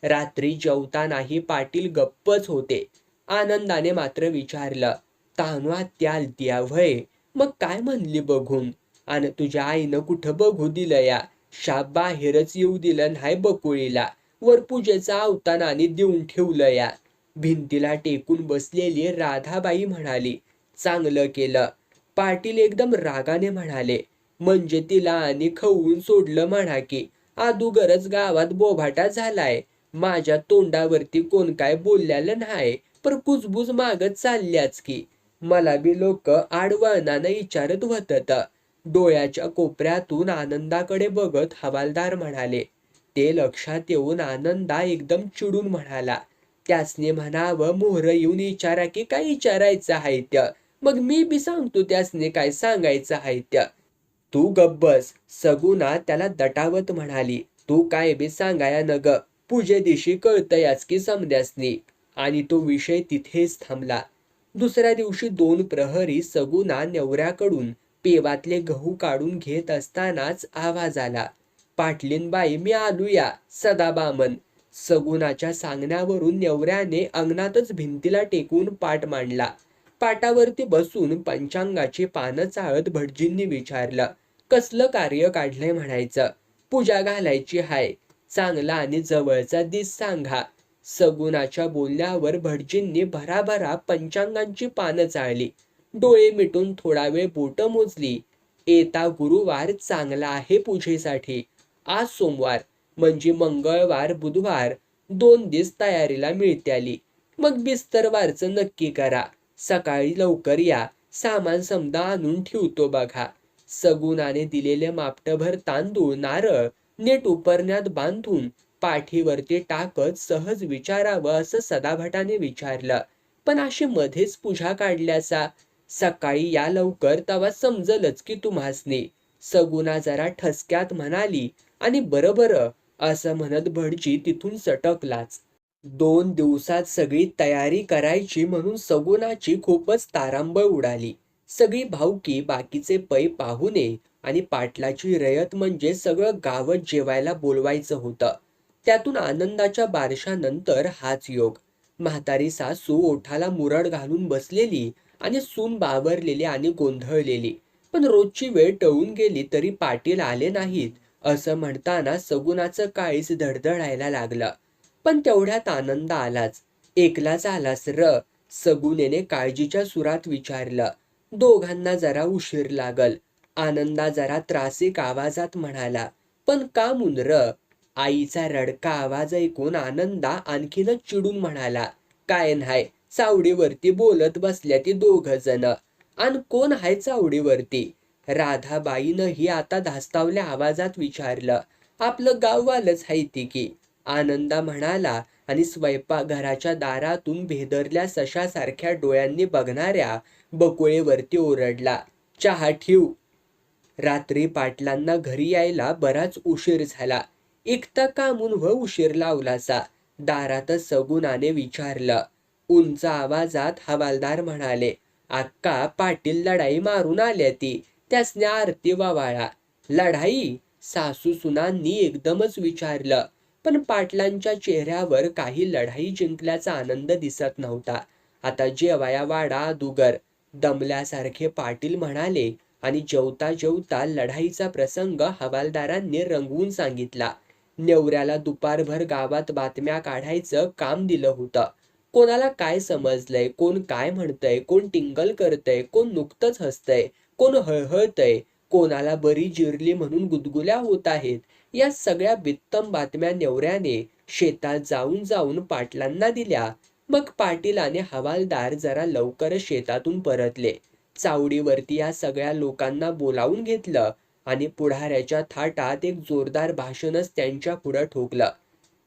रात्री जेवतानाही पाटील गप्पच होते. आनंदाने मात्र विचारलं, तानू आत्या आलतीया व्हय? मग काय म्हणली बघून? आणि तुझ्या आईनं कुठं बघू दिलं या? शाप बाहेरच येऊ दिलं नाही बकुळीला. वर पूजेचा अवतानाने देऊन ठेवलं या. भिंतीला टेकून बसलेली राधाबाई म्हणाली, चांगलं केलं. पाटील एकदम रागाने म्हणाले, म्हणजे तिला आणि खवून सोडलं म्हणा की. अदुगरच गावात बोभाटा झालाय. माझ्या तोंडावरती कोण काय बोललेलं नाही, पर कुजबुज मागत चालल्याच की. मला बी लोक आडवळणानं विचारत होतत. डोळ्याच्या कोपऱ्यातून आनंदाकडे बघत हवालदार म्हणाले. ते लक्षात येऊन आनंदा एकदम चिडून म्हणाला, त्यासने म्हणावं मोहर येऊन विचारा की काय विचारायचं आहे त्या. मग मी बी सांगतो त्यासने काय सांगायचं आहे त्या. तू गब्बस. सगुणा त्याला दटावत म्हणाली, तू काय बी सांगाया नग. पूजे दिवशी कळतयाच की समद्यासनी. आणि तो विषय तिथेच थांबला. दुसऱ्या दिवशी 2 प्रहरी सगुणा नेवऱ्याकडून पेवातले गहू काढून घेत असतानाच आवाज आला, पाटलीनबाई मी आलूया सदाबामन. सगुणाच्या सांगण्यावरून नेवऱ्याने अंगणातच भिंतीला टेकून पाट मांडला. पाटावरती बसून पंचांगाची पानं चाळत भटजींनी विचारलं, कसलं कार्य काढलंय म्हणायचं? पूजा घालायची हाय. चांगला आणि जवळचा दिस सांगा. सगुणाच्या बोलण्यावर भटजींनी भराभरा पंचांगांची पानं चाळली. डोळे मिटून थोडा वेळ बोटं मोजली. येता गुरुवार चांगला आहे पूजेसाठी. आज सोमवार म्हणजे मंगळवार बुधवार 2 दिवस तयारीला मिळत्याली. मग बिस्तरवारचं नक्की करा. सकाळी लवकर या. सामान समदा आणून ठेवतो बघा. सगुणाने दिलेले मापटभर तांदूळ नारळ नीट उपरण्यात बांधून पाठीवरती टाकत सहज विचारावं असं सदाभटाने विचारलं, पण अशी मध्येच पूजा काढल्याचा? सकाळी या लवकर तवा समजलच की तुम्हासनी. सगुणा जरा ठसक्यात म्हणाली आणि बरं असं म्हणत भटजी तिथून सटकलाच. 2 दिवसात सगळी तयारी करायची म्हणून सगुणाची खूपच तारांबळ उडाली. सगळी भावकी, बाकीचे पै पाहुणे आणि पाटलाची रयत म्हणजे सगळं गावच जेवायला बोलवायचं होतं. त्यातून आनंदाच्या बारशानंतर हाच योग. म्हातारी सासू ओठाला मुरड घालून बसलेली आणि सून बावरलेली आणि गोंधळलेली. पण रोजची वेळ टळून गेली तरी पाटील आले नाहीत असं म्हणताना सगुणाचं काळीच धडधडायला लागलं. पण तेवढ्यात आनंद आलाच. एकलाच आलास र? सगुनेने काळजीच्या सुरात विचारलं. दोघांना जरा उशीर लागल. आनंदा जरा त्रासिक आवाजात म्हणाला, पण का म्हणून र? आईचा रडका आवाज ऐकून आनंदा आणखीनच चिडून म्हणाला, काय नाही, चावडीवरती बोलत बसल्या ती 2 जण. आणि कोण आहे चावडीवरती? राधाबाईनंही आता धास्तावल्या आवाजात विचारलं. आपलं गाववालच आहे ती की. आनंदा म्हणाला आणि स्वयंपाकघराच्या दारातून भेदरल्या सशासारख्या डोळ्यांनी बघणाऱ्या बकुळेवरती ओरडला, चहा ठेव. रात्री पाटलांना घरी यायला बराच उशीर झाला. एकटा कामून व उशीर लावलासा. दारात सगुणाने विचारलं. उंच आवाजात हवालदार म्हणाले, अक्का पाटील लढाई मारून आल्या ती, त्यासने आरती वावाळा. लढाई? सासू सुनांनी एकदमच विचारलं. पण पाटलांच्या चेहऱ्यावर काही लढाई जिंकल्याचा आनंद दिसत नव्हता. आता जेवाया वाडा अदुगर, दमल्यासारखे पाटील म्हणाले. आणि जेवता जेवता लढाईचा प्रसंग हवालदारांनी रंगवून सांगितला. नेवऱ्याला दुपारभर गावात बातम्या काढायचं काम दिलं होतं. कोणाला काय समजलंय, कोण काय म्हणतंय, कोण टिंगल करतंय, कोण नुकतंच हसतंय, कोण हळहळतंय, कोणाला बरी जिरली म्हणून गुदगुल्या होत आहेत, या सगळ्या बित्तम बातम्या नेवऱ्याने शेतात जाऊन जाऊन पाटलांना दिल्या. मग पाटील आणि हवालदार जरा लवकरच शेतातून परतले. चावडीवरती या सगळ्या लोकांना बोलावून घेतलं आणि पुढाऱ्याच्या थाटात एक जोरदार भाषणच त्यांच्या पुढं ठोकलं.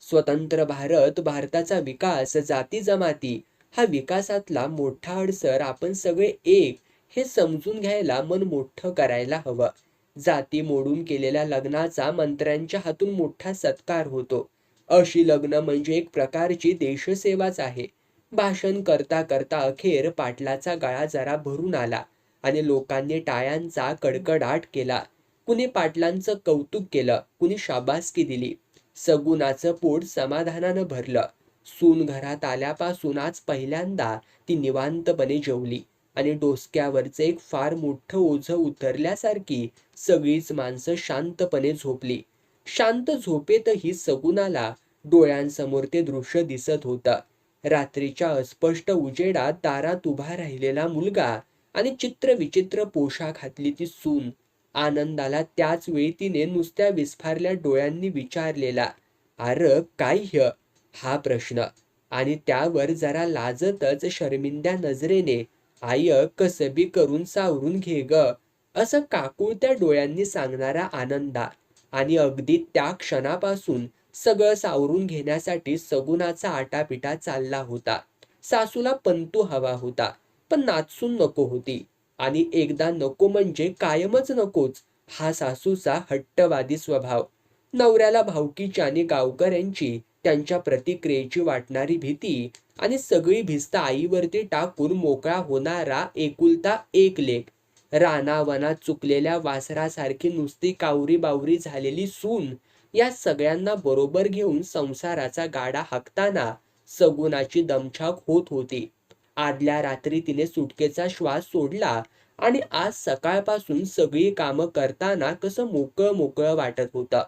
स्वतंत्र भारत, भारताचा विकास, जाती जमाती, हा विकासातला मोठा अडसर आपण सगळे एक हे समजून घ्यायला मन मोठं करायला हवं. जाती मोडून केलेल्या लग्नाचा मंत्र्यांच्या हातून मोठा सत्कार होतो. अशी लग्न म्हणजे एक प्रकारची देशसेवाच आहे. भाषण करता करता अखेर पाटलाचा गळा जरा भरून आला आणि लोकांनी टाळ्यांचा कडकडाट केला. कुणी पाटलांचं कौतुक केलं, कुणी शाबासकी दिली. सगुणाचं पोट समाधानानं भरलं. सून घरात आल्यापासून आज पहिल्यांदा ती निवांतपणे जेवली आणि डोसक्यावरचं एक फार मोठं ओझं उतरल्यासारखी सगळीच माणसं शांतपणे झोपली. शांत झोपेतही सगुणाला डोळ्यांसमोर ते दृश्य दिसत होतं. रात्रीच्या अस्पष्ट उजेडात दारात उभा राहिलेला मुलगा आणि चित्रविचित्र पोशाख घातली ती सून. आनंदाला त्याच वेळी तिने नुसत्या विस्फारल्या डोळ्यांनी विचारलेला, "अरे काय ह्य?" हा प्रश्न. आणि त्यावर जरा लाजतच शर्मिंद्या नजरेने, "आय कसं बी करून सावरून घे ग," असं काकुळत्या डोळ्यांनी सांगणारा आनंदा. आणि अगदी त्या क्षणापासून सगळं सावरून घेण्यासाठी सगुणाचा आटापिटा चालला होता. सासूला पंतू हवा होता, पण नाचून नको होती. आणि एकदा नको म्हणजे कायमच नकोच, हा सासूचा हट्टवादी स्वभाव. नवऱ्याला भावकीची आणि गावकऱ्यांची, त्यांच्या प्रतिक्रियेची वाटणारी भीती आणि सगळी भिस्त आईवरती टाकून मोकळा होणारा एकुलता एक लेक. रानावनात चुकलेल्या वासरासारखी नुसती कावरी बावरी झालेली सून, या सगळ्यांना बरोबर घेऊन संसाराचा गाडा हाकताना सगुणाची दमछाक होत होती. आदल्या रात्री तिने सुटकेचा श्वास सोडला आणि आज सकाळपासून सगळी कामं करताना कसं मोकळं मोकळं वाटत होतं.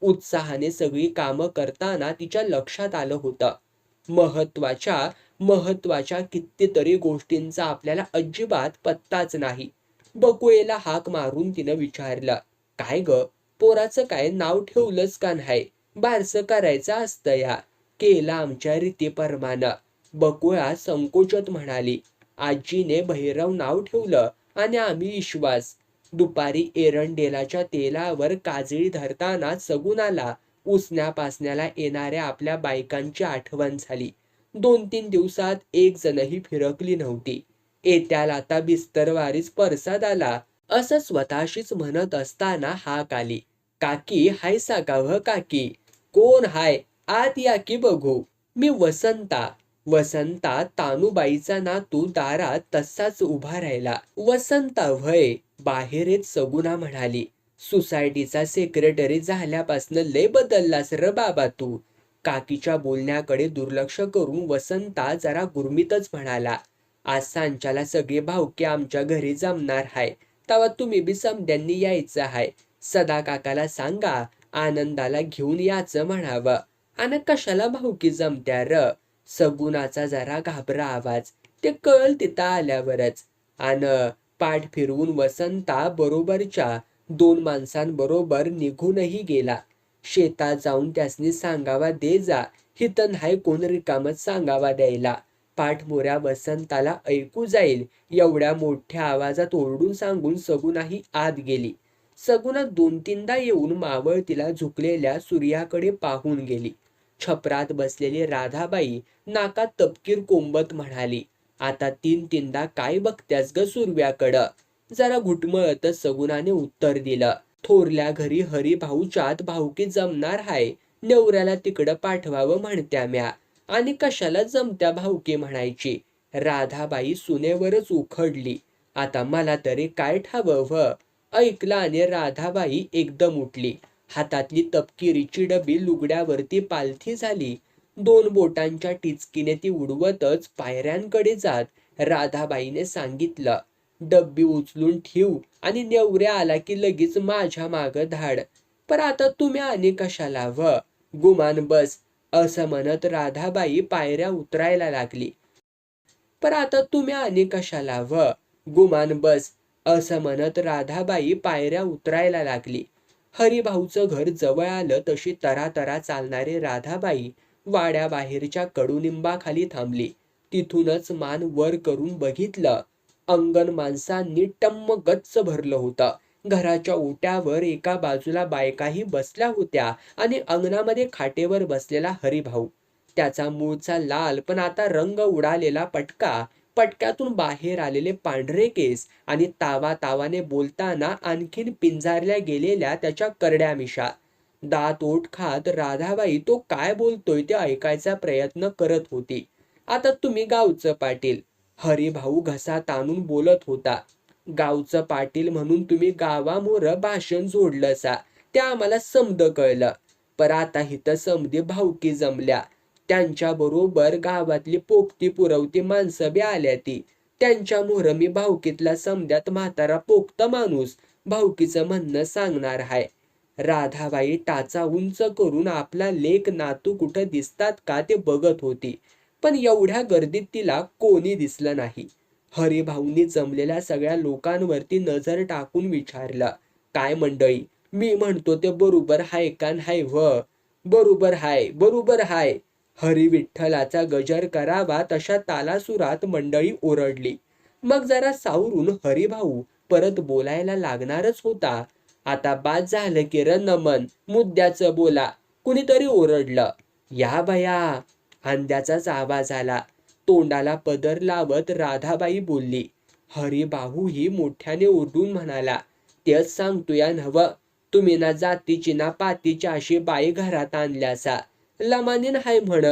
उत्साहाने सगळी कामं करताना तिच्या लक्षात आलं होतं, महत्वाच्या कितीतरी गोष्टींचा आपल्याला अजिबात पत्ताच नाही. बकुळेला हाक मारून तिनं विचारलं, "काय ग, पोराचं काय नाव ठेवलंस का नाही? बारसं करायचं असतं या." "केलं आमच्या रीतीप्रमाणे," बकुळा संकोचत म्हणाली. "आजीने भैरव नाव ठेवलं आणि आम्ही विश्वास." दुपारी एरंडेलाच्या तेलावर काजळी धरताना सगुणाला उसन्यापासण्याला येणाऱ्या आपल्या बायकांची आठवण झाली. 2-3 दिवसात एक जणही फिरकली नव्हती. "येत्याला आता बिस्तरवारीच परसाद आला," असं स्वतःशीच म्हणत असताना हाक आली. "काकी हायसा का व्ह काकी?" "कोण हाय? आत या की बघू." "मी वसंता." वसंता, तानूबाईचा नातू, दारात तसाच उभा राहिला. "वसंता व्हय," बाहेर येत सगुणा म्हणाली. "सोसायटीचा सेक्रेटरी झाल्यापासनं लय बदललास र बाबा तू." काकीच्या बोलण्याकडे दुर्लक्ष करून वसंता जरा गुरमीतच म्हणाला, "आज सांच्याला सगळे भावके आमच्या घरी जमणार हाय, तवा तुम्ही बी समद्यांनी यायचं हाय. सदा काकाला सांगा आनंदाला घेऊन याचं म्हणावं." "अन कशाला भावकी जमत्या र?" सगुणाचा जरा घाबरा आवाज. "ते कळल तिथं आल्यावरच." अन पाठ फिरवून वसंता बरोबरच्या 2 माणसांबरोबर निघूनही गेला. "शेतात जाऊन त्यासनी सांगावा दे जा, हिथं नाही कोण रिकामच सांगावा द्यायला." पाठमोऱ्या वसंताला ऐकू जाईल एवढ्या मोठ्या आवाजात ओरडून सांगून सगुणाही आत गेली. सगुणा 2-3दा येऊन मावळतीला झुकलेल्या सूर्याकडे पाहून गेली. छपरात बसलेली राधाबाई नाकात तपकीर कोंबत म्हणाली, "आता 3-3दा काय बघत्यास ग सूर्याकडं?" जरा घुटमळतच सगुणाने उत्तर दिलं, "थोरल्या घरी हरिभाऊच्यात भावकी जमणार हाय, नवऱ्याला तिकडं पाठवावं म्हणत्या म्या." "आणि कशाला जमत्या भावकी म्हणायची? राधाबाई सुनेवरच उखडली. आता मला तरी काय ठावं व? ऐकलं आणि राधाबाई एकदम उठली. हातातली तपकिरीची डबी लुगड्यावरती पालथी झाली. 2 बोटांच्या टिचकीने ती उडवतच पायऱ्यांकडे जात राधाबाईने सांगितलं, डब्बी उचलून ठेव आणि नेवऱ्या आला की लगेच माझ्या मागं धाड. पर आता तुम्ही आणि कशाला व? गुमान बस. असं म्हणत राधाबाई पायऱ्या उतरायला लागली. पर आता तुम्ही आणि कशाला व? गुमान बस. असं म्हणत राधाबाई पायऱ्या उतरायला लागली. हरिभाऊचं घर जवळ आलं तशी तरातरा चालणारी राधाबाई वाड्याबाहेरच्या कडुनिंबाखाली थांबली. तिथूनच मान वर करून बघितलं. अंगण माणसांनी टम्म गच्च भरलं होतं. घराच्या ओट्यावर एका बाजूला बायकाही बसल्या होत्या आणि अंगणामध्ये खाटेवर बसलेला हरिभाऊ. त्याचा मूळचा लाल पण आता रंग उडालेला पटका, पटक्यातून बाहेर आलेले पांढरे केस आणि तावातावाने बोलताना आणखीन पिंजारल्या गेलेल्या त्याच्या करड्या मिशा. दात ओठ खात राधाबाई तो काय बोलतोय ते ऐकायचा प्रयत्न करत होती. आता तुम्ही गावचं पाटील, हरिभाऊ घसा ताणून बोलत होता. गावचं पाटील म्हणून तुम्ही गावामोर भाषण जोडलंसा ते आम्हाला समद कळलं. पर आता हिथं समधी भावकी जमल्या. त्यांच्या बरोबर गावातली पोक्ती पुरवती माणसं बी आल्या ती. त्यांच्या मोहर मी भावकीतला समद्यात म्हातारा पोक्त माणूस भावकीचं म्हणणं सांगणार हाय. राधाबाई टाचा उंच करून आपला लेक नातू कुठं दिसतात का ते बघत होती. पण एवढ्या गर्दीत तिला कोणी दिसलं नाही. हरिभाऊंनी जमलेल्या सगळ्या लोकांवरती नजर टाकून विचारलं, काय मंडळी, मी म्हणतो ते बरोबर हाय का नाही व? बरोबर हाय, बरोबर हाय. हरी विठ्ठलाचा गजर करावा तशा तालासुरात मंडळी ओरडली. मग जरा सावरून हरिभाऊ परत बोलायला लागणारच होता. आता बाद झालं की र नमन, मुद्द्याचं बोला. कुणीतरी ओरडलं, या बया. अंड्याचाच आवाज आला. तोंडाला पदर लावत राधाबाई बोलली. हरिभाऊ ही मोठ्याने ओरडून म्हणाला, तेच सांगतोया नव्ह, तुम्ही ना जातीची ना पातीची अशी बाई घरात आणल्यासा. लमानीन हाय म्हण.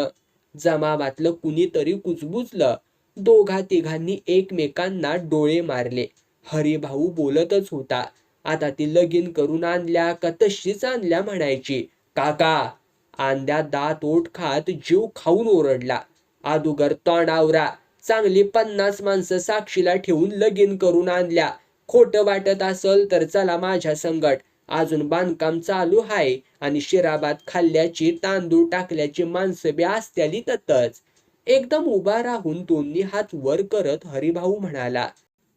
जमावातलं कुणीतरी कुजबुजलं. दोघा तिघांनी एकमेकांना डोळे मारले. हरिभाऊ बोलतच होता. आता ती लगीन करून आणल्या का तशीच आणल्या म्हणायची. काका. आंद्या दात ओठ खात जीव खाऊन ओरडला. अदुगर तोंडावरा. चांगली 50 माणसं साक्षीला ठेवून लगीन करून आणल्या. खोटं वाटत असल तर चला माझ्या संगट. अजून बांधकाम चालू हाय आणि शिराबात खाल्ल्याची तांदूळ टाकल्याची माणसं बी असत्याली ततच. एकदम उभा राहून दोन्ही हात वर करत हरिभाऊ म्हणाला,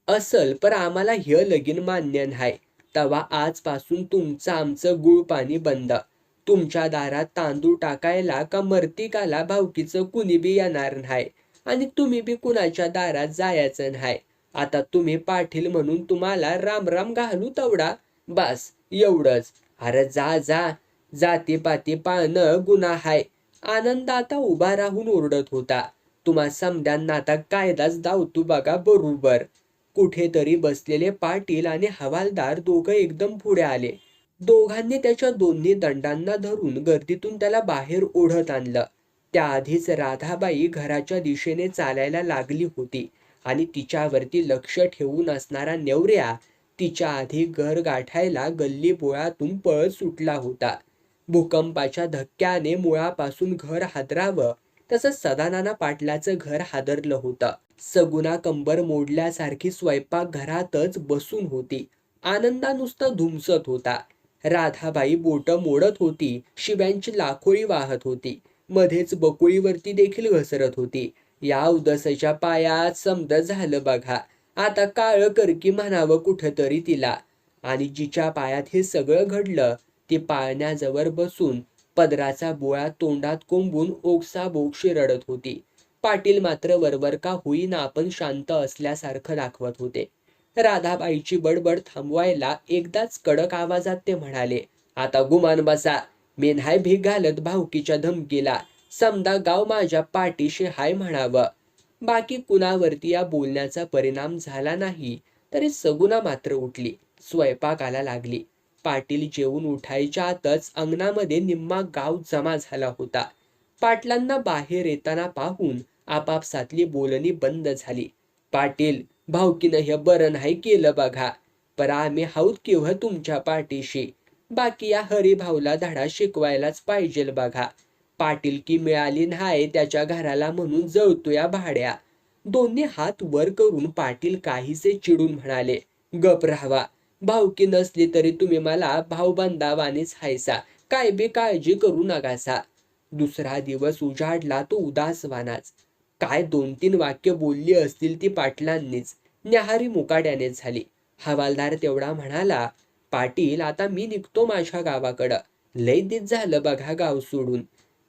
असल पर आम्हाला हे लगीन मान्य नाही. तवा आजपासून तुमचं आमचं गुळ पाणी बंद. तुमच्या दारात तांदूळ टाकायला का मर्तिकाला भावकीचं कुणी बी येणार नाही आणि तुम्ही बी कुणाच्या दारात जायचं नाही. आता तुम्ही पाटील म्हणून तुम्हाला राम राम घालू तेवढा बस एवढंच. अरे जा जा. जातीपाती पाळणं गुन्हा हाय. आनंद आता उभा राहून ओरडत होता. तुम्हा समद्यांना आता कायदाच धावतो बघा बरोबर. कुठेतरी बसलेले पाटील आणि हवालदार दोघं एकदम पुढे आले. दोघांनी त्याच्या दोन्ही दंडांना धरून गर्दीतून त्याला बाहेर ओढत आणलं. त्याआधीच राधाबाई घराच्या दिशेने चालायला लागली होती आणि तिच्यावरती लक्ष ठेवून असणारा नेवऱ्या तिच्या आधी घर गाठायला गल्ली बोळातून पळत सुटला होता. भूकंपाच्या धक्क्याने मुळापासून घर हादरावं तसं सदानाना पाटलाचं घर हादरलं होतं. सगुना कंबर मोडल्यासारखी स्वयंपाक घरातच बसून होती. आनंदा नुसता धुमसत होता. राधाबाई बोट मोडत होती. शिव्यांची लाखोळी वाहत होती. मध्येच बकुळीवरती देखील घसरत होती. या उदसाच्या पायात समद झालं बघा. आता काळ करकी म्हणावं कुठंतरी तिला. आणि जिच्या पायात हे सगळं घडलं ती पाळण्याजवळ बसून पदराचा बोळा तोंडात कोंबून ओक्साबोक्शी रडत होती. पाटील मात्र वरवर का होईना आपण शांत असल्यासारखं दाखवत होते. राधाबाईची बडबड थांबवायला एकदाच कडक आवाजात ते म्हणाले, आता गुमान बसा. मी नाही भीक घालत भावकीच्या धमकीला. समदा गाव माझ्या पाठीशी हाय म्हणावं. बाकी कुणावरती या बोलण्याचा परिणाम झाला नाही तरी सगुना मात्र उठली. स्वयंपाकाला लागली. पाटील जेवून उठायच्या आतच अंगणामध्ये निम्मा गाव जमा झाला होता. पाटलांना बाहेर येताना पाहून आपापसातली बोलणी बंद झाली. पाटील, भावकीनं हे बरं नाही केलं बघा, पर आम्ही हाऊत किंवा तुमच्या पाठीशी. बाकी या हरिभाऊला धडा शिकवायलाच पाहिजेल बघा. पाटीलकी मिळाली नाही त्याच्या घराला म्हणून जळतोया भाड्या. दोन्ही हात वर करून पाटील काहीसे चिडून म्हणाले, गप राहावा. भावकी नसली तरी तुम्ही मला भाऊबंदावानीच हायसा, काय बी काळजी करू नकासा. दुसरा दिवस उजाडला तो उदासवानाच. काय 2-3 वाक्य बोलली असतील ती पाटलांनीच, न्याहारी मुकाट्यानेच झाली. हवालदार तेवढा म्हणाला, पाटील आता मी निघतो माझ्या गावाकडं, लय दिस झालं बघा गाव सोडून.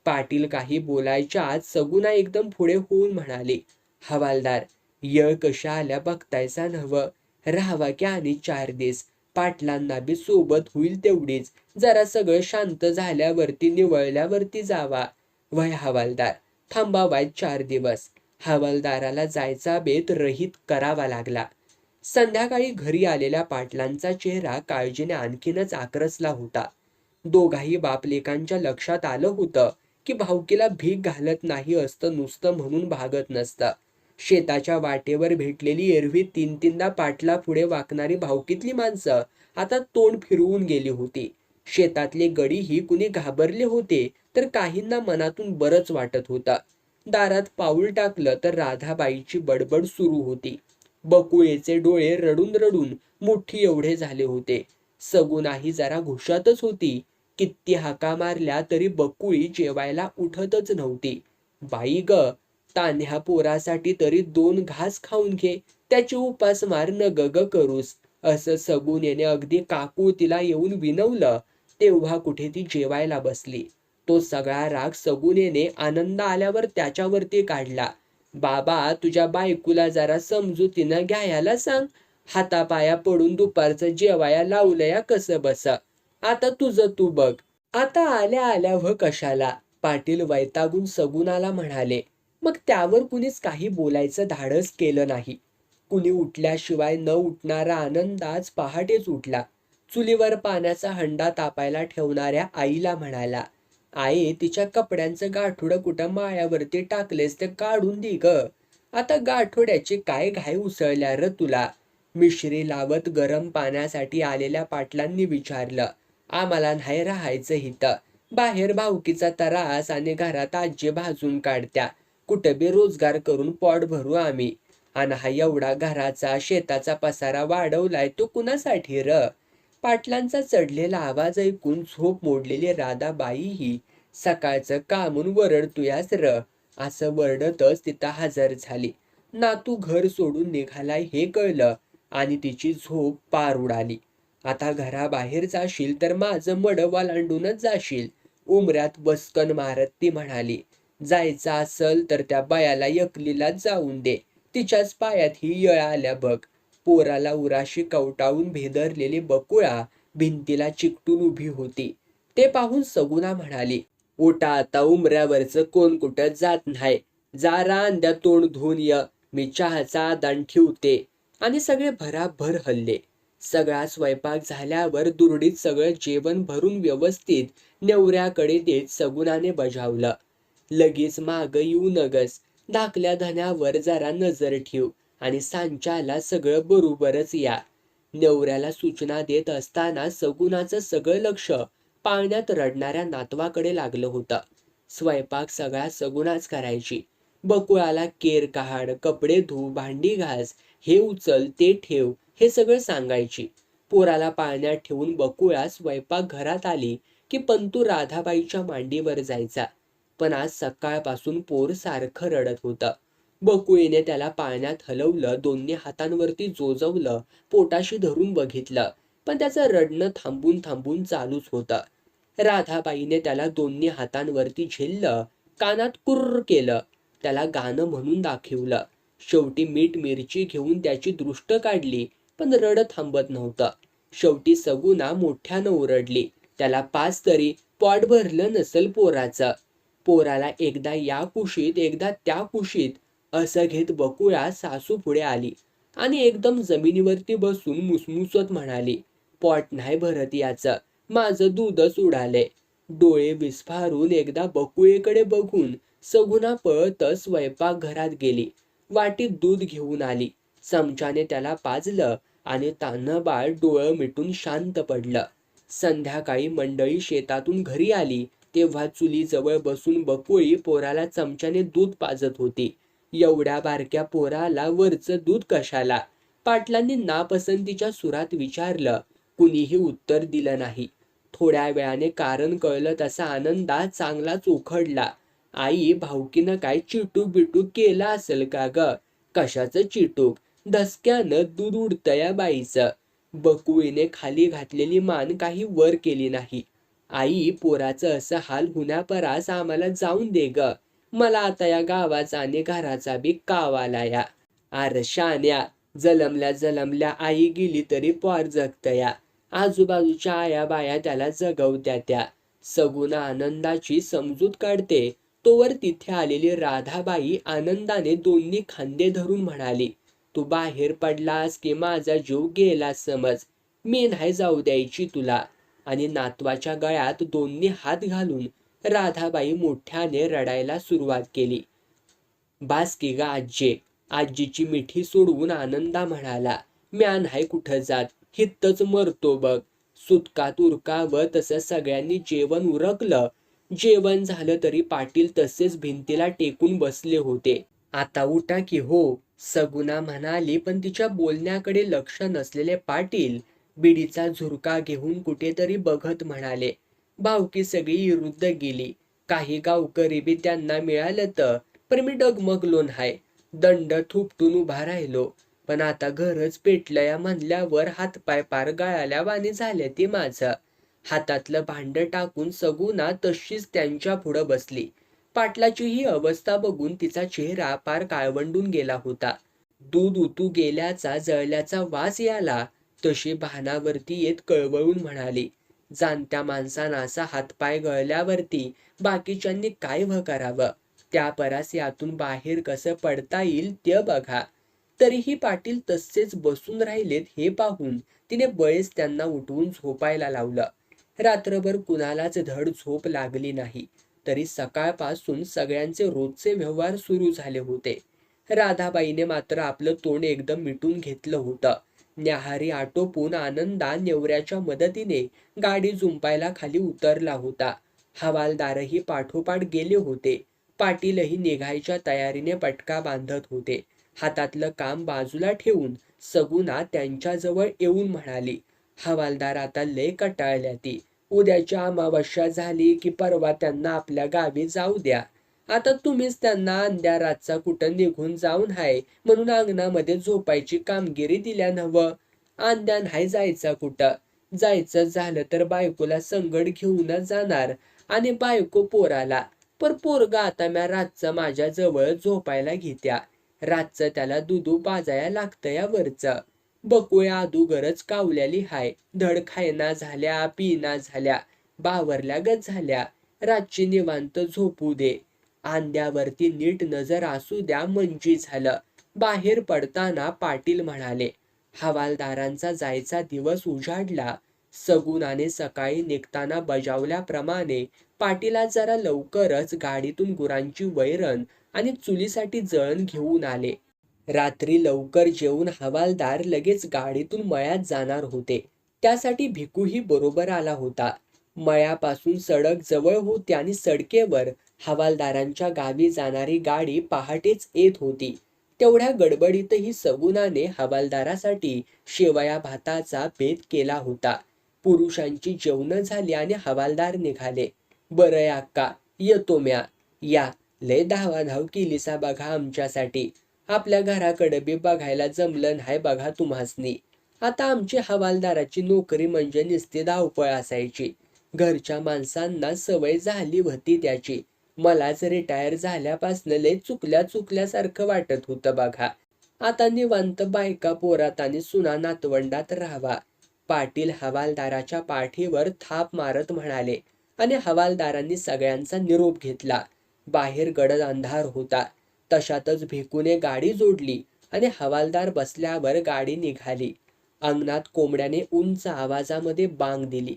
पाटील काही बोलायच्या आत सगुना एकदम पुढे होऊन म्हणाली, हवालदार, येळ कशा आल्या बघतायसा नव्ह, राहावा की आणि 4 दिवस. पाटलांना बी सोबत होईल तेवढीच. जरा सगळं शांत झाल्यावरती निवळल्यावरती जावा. वय हवालदार, थांबावाय 4 दिवस. हवालदाराला जायचा बेत रहित करावा लागला. संध्याकाळी घरी आलेल्या पाटलांचा चेहरा काळजीने आणखीनच आक्रसला होता. दोघाही बापलेकांच्या लक्षात आलं होतं की भावकीला भीक घालत नाही असतं नुसतं म्हणून भागत नसतं. शेताच्या वाटेवर भेटलेली एरवी 3-3दा पाटला पुढे वाकणारी भावकीतली माणसं आता तोंड फिरवून गेली होती. शेतातले गडीही कुणी घाबरले होते तर काहींना मनातून बरंच वाटत होतं. दारात पाऊल टाकलं तर राधाबाईची बडबड सुरू होती. बकुळेचे डोळे रडून रडून मुठी एवढे झाले होते. सगुनाही जरा घुशातच होती. किती हाका मारल्या तरी बकुळी जेवायला उठतच नव्हती. बाई ग, तान्ह्या पोरासाठी तरी 2 घास खाऊन घे, त्याची उपासमार नग ग करूस, असं सगुनेने अगदी काकुळतीला येऊन विनवलं. तेव्हा कुठे ती जेवायला बसली. तो सगळा राग सगुनेने आनंद आल्यावर त्याच्यावरती काढला. बाबा, तुझ्या बायकोला जरा समजुतीनं घ्यायला सांग. हातापाया पडून दुपारचं जेवाया लावलंया कसं बस. आता तुझं तू बघ. आता आल्या आल्या व कशाला, पाटील वैतागून सगुनाला म्हणाले. मग त्यावर कुणीच काही बोलायचं धाडस केलं नाही. कुणी उठल्याशिवाय न उठणारा आनंद आज पहाटेच उठला. चुलीवर पाण्याचा हंडा तापायला ठेवणाऱ्या आईला म्हणाला, आई, तिच्या कपड्यांचं गाठोडं कुठं माळ्यावरती टाकलेस ते काढून दे ग. आता गाठोड्याची काय घाई उसळल्या र तुला. मिश्री लावत गरम पाण्यासाठी आलेल्या पाटलांनी विचारलं. आम्हाला नाही राहायचं इथं. बाहेर भावकीचा त्रास आणि घरात आजी भाजून काढत्या. कुठं बी रोजगार करून पोट भरू आम्ही. आणि हा एवढा घराचा शेताचा पसारा वाढवलाय तो कुणासाठी र. पाटलांचा चढलेला आवाज ऐकून झोप मोडलेली राधाबाईही सकाळचं कामून वरडतोयास र असं वरडतच तिथं हजर झाली. नातू घर सोडून निघालाय हे कळलं आणि तिची झोप पार उडाली. आता घराबाहेर जाशील तर माझं मड वालांडूनच जाशील, उमऱ्यात बसकन मारत ती म्हणाली. जायचं असल तर त्या बायाला एकलीलाच जाऊन दे, तिच्याच पायात ही येळ आल्या बघ. पोराला उराशी कवटाळून भेदरलेली बकुळा भिंतीला चिकटून उभी होती. ते पाहून सगुना म्हणाली, उठा आता, उमऱ्यावरचं कोण कुठं जात नाही. जा रांद्या तोंड धुवून य, मी चहाचा आदान ठेवते. आणि सगळे भराभर हल्ले. सगळा स्वयंपाक झाल्यावर दुरडीत सगळं जेवण भरून व्यवस्थित नेवऱ्याकडे देत सगुनाने बजावलं. लगेच माग येऊ नगस, धाकल्या धन्यावर जरा नजर ठेव आणि सांच्याला सगळं बरोबरच या. नेवऱ्याला सूचना देत असताना सगुनाचं सगळं लक्ष पाळण्यात रडणाऱ्या नातवाकडे लागलं होतं. स्वयंपाक सगळा सगुनाच करायची. बकुळाला केर काढ, कपडे धु, भांडी घास, हे उचल ते ठेव, हे सगळं सांगायची. पोराला पाळण्यात ठेवून बकुळा स्वयंपाक घरात आली की पंतू राधाबाईच्या मांडीवर जायचा. पण आज सकाळपासून पोर सारखं रडत होतं. बकुळीने त्याला पाळण्यात हलवलं, दोन्ही हातांवरती जोजवलं, पोटाशी धरून बघितलं, पण त्याचं रडणं थांबून थांबून चालूच होतं. राधाबाईने त्याला दोन्ही हातांवरती झेललं, कानात कुर्र केलं, त्याला गाणं म्हणून दाखवलं. शेवटी मीठ मिरची घेऊन त्याची दृष्ट काढली, पण रड थांबत नव्हतं. शेवटी सगुना मोठ्यानं ओरडली, त्याला पाच तरी, पोट भरलं नसल पोराचं. पोराला एकदा या कुशीत एकदा त्या कुशीत असं घेत बकुळा सासू पुढे आली आणि एकदम जमिनीवरती बसून मुसमुसत म्हणाली, पोट नाही भरत याचं, माझं दूधच उडाले. डोळे विस्फारून एकदा बकुळेकडे बघून सगुणा पळतच स्वयंपाकघरात गेली. वाटीत दूध घेऊन आली. चमच्याने त्याला पाजलं आणि तान्हबाळ डोळं मिटून शांत पडलं. संध्याकाळी मंडळी शेतातून घरी आली तेव्हा चुलीजवळ बसून बकुळी पोराला चमच्याने दूध पाजत होती. एवढ्या बारक्या पोराला वरचं दूध कशाला? पाटलांनी नापसंतीच्या सुरात विचारलं. कुणीही उत्तर दिलं नाही. थोड्या वेळाने कारण कळलं तसा आनंदा चांगलाच उखडला. आई, भाऊकीनं काय चिटूक बिटूक केलं असेल का ग? कशाचं चिटूक? धसक्यानं दूध उडतं या बाईचं. बकुळीने खाली घातलेली मान काही वर केली नाही. आई, पोराचं असं हाल होण्यापरास आम्हाला जाऊन दे ग. मला आता या गावाचा आणि घराचा बी काव आला या. अरे शान्या, जलमल्या जलमल्या आई गेली तरी पोर जगतया. आजूबाजूच्या आया बाया त्याला जगवत्या त्या. सगुणा आनंदाची समजूत काढते तोवर तिथे आलेली राधाबाई आनंदाने दोन्ही खांदे धरून म्हणाली, तू बाहेर पडलास की माझा जीव गेला समज. मी नाही जाऊ द्यायची तुला. आणि नातवाच्या गळ्यात दोन्ही हात घालून राधाबाई मोठ्याने रडायला सुरुवात केली. बास की गा आज्जे. आजीची मिठी सोडवून आनंदा म्हणाला, म्या नाही कुठं जात, हित्तच मरतो बघ. सुटकात उरकावं तसं सगळ्यांनी जेवण उरकलं. जेवण झालं तरी पाटील तसेच भिंतीला टेकून बसले होते. आता उठा की हो, सगुणा म्हणाली, पण तिच्या बोलण्याकडे लक्ष नसलेले पाटील बिडीचा झुरका घेऊन कुठेतरी बघत म्हणाले, भावकी सगळी विरुद्ध गेली. काही गावकरी बी त्यांना मिळालं तर, पण मी डगमगलो नाही. दंड थुपटून उभा राहिलो. पण आता घरच पेटलंया म्हणल्यावर हातपाय पार गळाल्या वाणी झाले ती माझं. हातातलं भांड टाकून सगुणा तशीच त्यांच्या पुढं बसली. पाटलाची ही अवस्था बघून तिचा चेहरा पार काळवंडून गेला होता. दूध उतू गेल्याचा जळल्याचा वास याला तशी भानावरती येत कळवळून म्हणाली, जाणत्या माणसानं असा हातपाय गळल्यावरती बाकीच्यांनी काय करावं? त्या परास यातून बाहेर कसं पडता येईल ते बघा. तरीही पाटील तसेच बसून राहिलेत हे पाहून तिने बळेच त्यांना उठवून झोपायला लावलं. रात्रभर कुणालाच धड झोप लागली नाही. तरी सकाळपासून सगळ्यांचे रोजचे व्यवहार सुरू झाले होते. राधाबाईने मात्र आपलं तोंड एकदम मिटून घेतलं होतं. न्याहारी आटोपून आनंदा नेवऱ्याच्या मदतीने गाडी जुंपायला खाली उतरला होता. हवालदारही पाठोपाठ गेले होते. पाटीलही निघायच्या तयारीने पटका बांधत होते. हातातलं काम बाजूला ठेवून सगुणा त्यांच्याजवळ येऊन म्हणाली, हवालदार आता लय कटाळल्याती. उद्याची अमावस्या झाली की परवा त्यांना आपल्या गावी जाऊ द्या. आता तुम्हीच त्यांना अंध्या रातचा कुठं निघून जाऊन हाय म्हणून अंगणामध्ये झोपायची कामगिरी दिल्या नव्ह. अंध्या नाही जायचा कुठं. जायचं झालं तर बायकोला संगड घेऊनच जाणार आणि बायको पोराला. पर पोरगा आता म्या रातचं माझ्या जवळ झोपायला घेत्या. रातचं त्याला दुधू पाजाया लागतं या वरचं. बकुळ्या अदुगरच कावल्याली हाय. धड खायना झाल्या, पिना झाल्या, बावरल्या गत झाल्या. रातची निवांत झोपू दे. आंद्यावरती नीट नजर असू द्या म्हणजे झालं. बाहेर पडताना पाटील म्हणाले, हवालदारांचा जायचा दिवस उजाडला. सगुणाने सकाळी निघताना बजावल्याप्रमाणे पाटीला जरा लवकरच गाडीतून गुरांची वैरण आणि चुलीसाठी जळण घेऊन आले. रात्री लवकर जेवून हवालदार लगेच गाडीतून मळ्यात जाणार होते. त्यासाठी भिकूही बरोबर आला होता. मळ्यापासून सडक जवळ होती आणि सडकेवर हवालदारांच्या गावी जाणारी गाडी पहाटेच येत होती. तेवढ्या गडबडीतही सगुणाने हवालदारासाठी शेवया भाताचा बेत केला होता. पुरुषांची जेवणं झाली आणि हवालदार निघाले. बरं अक्का, येतो म्या. या, लय धावाधाव केलीसा बघा आमच्यासाठी. आपल्या घराकडे बी बघायला जमलं नाही बघा तुम्हासनी. आता आमची हवालदाराची नोकरी म्हणजे नुसती धावपळ असायची. घरच्या माणसांना सवय झाली होती त्याची. मलाच रिटायर झाल्यापासनं लय चुकल्यासारखं वाटत होतं बघा. आता निवांत बायका पोरात आणि सुना नातवंडात राहावा. पाटील हवालदाराच्या पाठीवर थाप मारत म्हणाले आणि हवालदारांनी सगळ्यांचा निरोप घेतला. बाहेर गडद अंधार होता. तशातच भिकूने गाडी जोडली आणि हवालदार बसल्यावर गाडी निघाली. अंगणात कोंबड्याने उंच आवाजामध्ये बांग दिली.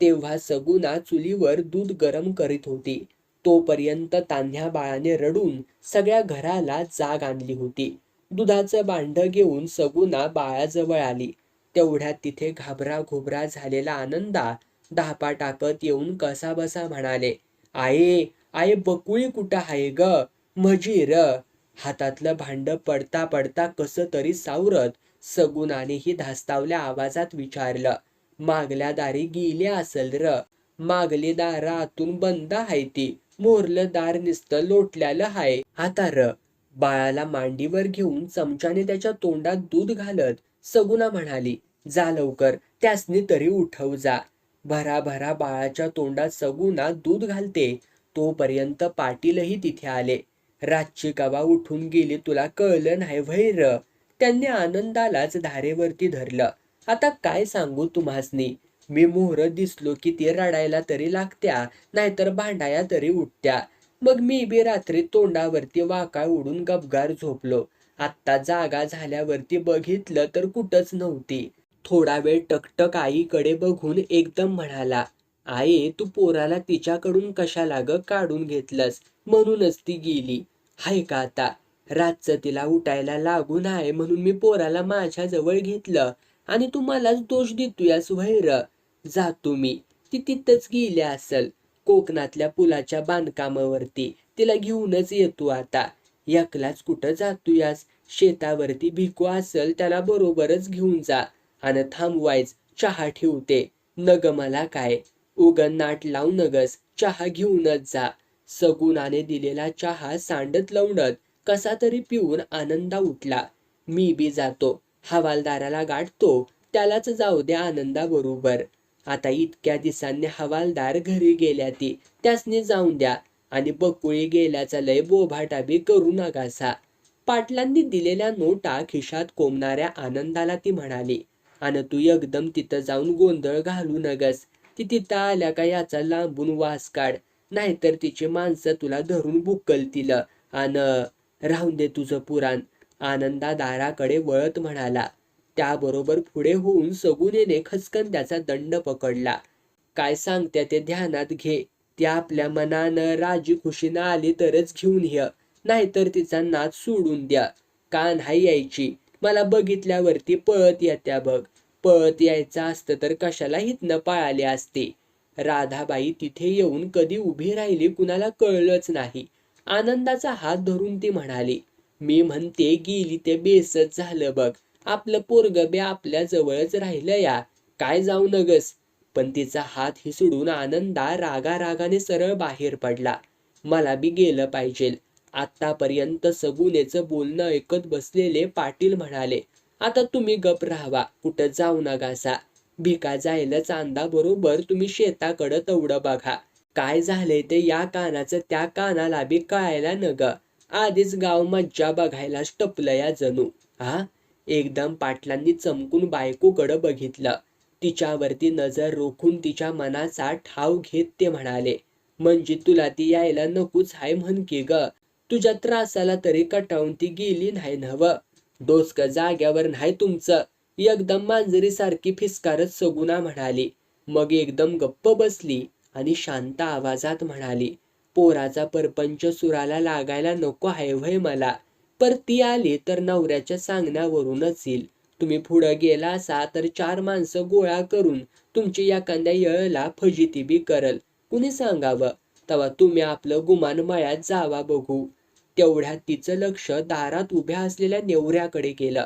तेव्हा सगुणा चुलीवर दूध गरम करीत होती. तोपर्यंत तान्ह्या बाळाने रडून सगळ्या घराला जाग आणली होती. दुधाचं भांड घेऊन सगुणा बाळाजवळ आली. तेवढ्यात तिथे घाबरा झालेला आनंदा धापा टाकत येऊन कसाबसा म्हणाले, आये आये बकुळी कुठं आहे ग? मजीर. हातातलं भांड पडता पडता कसं तरी सावरत सगुणानेही धास्तावल्या आवाजात विचारलं, मागल्या दारी गेली असल र. मागली दार आतून बंद हाय ती, मोरलं दार नुसतं लोटल्यालं हाय. आता र. बाळाला मांडीवर घेऊन चमच्याने त्याच्या तोंडात दूध घालत सगुणा म्हणाली, जा लवकर, त्यासनी तरी उठव जा. भराभरा बाळाच्या तोंडात सगुणा दूध घालते तोपर्यंत पाटीलही तिथे आले. रातची कवा उठून गेली तुला कळलं नाही व्हय र? त्यांनी आनंदालाच धारेवरती धरलं. आता काय सांगू तुम्हासनी, मी मोहर दिसलो की ती रडायला तरी लागत्या, नाहीतर भांडाया तरी उठत्या. मग मी बी रात्री तोंडावरती वाकाळ उडून गपगार झोपलो. आत्ता जागा झाल्यावरती बघितलं तर कुठंच नव्हती. थोडा वेळ टकटक आईकडे बघून एकदम म्हणाला, आई तू पोराला तिच्याकडून कशाला ग काढून घेतलंस, म्हणूनच ती गेली. हाय का आता? रातचं तिला उठायला लागू नये म्हणून मी पोराला माझ्या जवळ घेतलं आणि तू मलाच दोष देतोयास व्हय र? जातो मी, ती तिथंच गेली असल कोकणातल्या पुलाच्या बांधकामावरती. तिला घेऊनच येतो आता. एकलाच कुठं जातोयास? शेतावरती भिकू असल त्याला बरोबरच घेऊन जा. आणि थांबवायच, चहा ठेवते. नग मला काय, उगन नाट लावू नगस, चहा घेऊनच जा. सगुणाने दिलेला चहा सांडत लवणत कसा तरी पिऊन आनंदा उठला. मी बी जातो, हवालदाराला गाठतो, त्यालाच जाऊ द्या आनंदा बरोबर. आता इतक्या दिवसांनी हवालदार घरी गेल्या ती, त्यासनी जाऊन द्या. आणि बकुळी गेल्याचा लय बोभाटा बी करू नकासा. पाटलांनी दिलेल्या नोटा खिशात कोंबणाऱ्या आनंदाला ती म्हणाली, आणि तू एकदम तिथं जाऊन गोंधळ घालू नगस. ती तिथं आल्या का याचा लांबून वास काढ, नाहीतर तिची माणसं तुला धरून बुकलतील. राहून दे तुझं पुराण. आनंदा दाराकडे वळत म्हणाला. त्याबरोबर पुढे होऊन सगुनेने खचकन त्याचा दंड पकडला. काय सांगत्या ते ध्यानात घे. ती आपल्या मनानं राजी खुशीनं आली तरच घेऊन ये, नाहीतर तिचा नाद सोडून द्या. का नाही यायची? मला बघितल्यावरती पळत येत्या बघ. पळत यायचं असतं तर कशाला हितनं पळाले असते. राधाबाई तिथे येऊन कधी उभी राहिली कुणाला कळलंच नाही. आनंदाचा हात धरून ती म्हणाली, मी म्हणते गेली ते बेसच झालं बघ. आपलं पोरग बी आपल्या जवळच राहिलं या, काय जाऊ नगस. पण तिचा हात हिसडून आनंदा रागाने सरळ बाहेर पडला. मला बी गेलं पाहिजे. आतापर्यंत सगुनेचं बोलणं ऐकत बसलेले पाटील म्हणाले, आता तुम्ही गप राहावा, कुठं जाऊ नकासा. भिका जायला चांदा बरोबर तुम्ही शेताकडं तेवढं बघा. काय झालंय ते या कानाचं त्या कानाला बी कळायला नग. आधीच गाव मज्जा बघायला टपलं या जणू. हा? एकदम पाटलांनी चमकून बायकोकडं बघितलं. तिच्यावरती नजर रोखून तिच्या मनाचा ठाव घेत ते म्हणाले, म्हणजे तुला ती यायला नकोच हाय म्हण की ग. तुझ्या त्रासाला तरी कटावून ती गेली नाही नव. डोसक जाग्यावर नाही तुमचं. एकदम मांजरीसारखी फिसकारत सगुणा म्हणाली. मग एकदम गप्प बसली आणि शांत आवाजात म्हणाली, पोराचा परपंच सुराला लागायला नको आहे व्हय मला. पर ती आली तर नवऱ्याच्या सांगण्यावरूनच येईल. तुम्ही पुढं गेला असा तर 4 माणसं गोळा करून तुमची एखाद्या येळेला फजिती बी करल. कुणी सांगावं? तेव्हा तुम्ही आपलं गुमान मळ्यात जावा बघू. तेवढ्यात तिचं लक्ष दारात उभ्या असलेल्या नेवऱ्याकडे गेलं.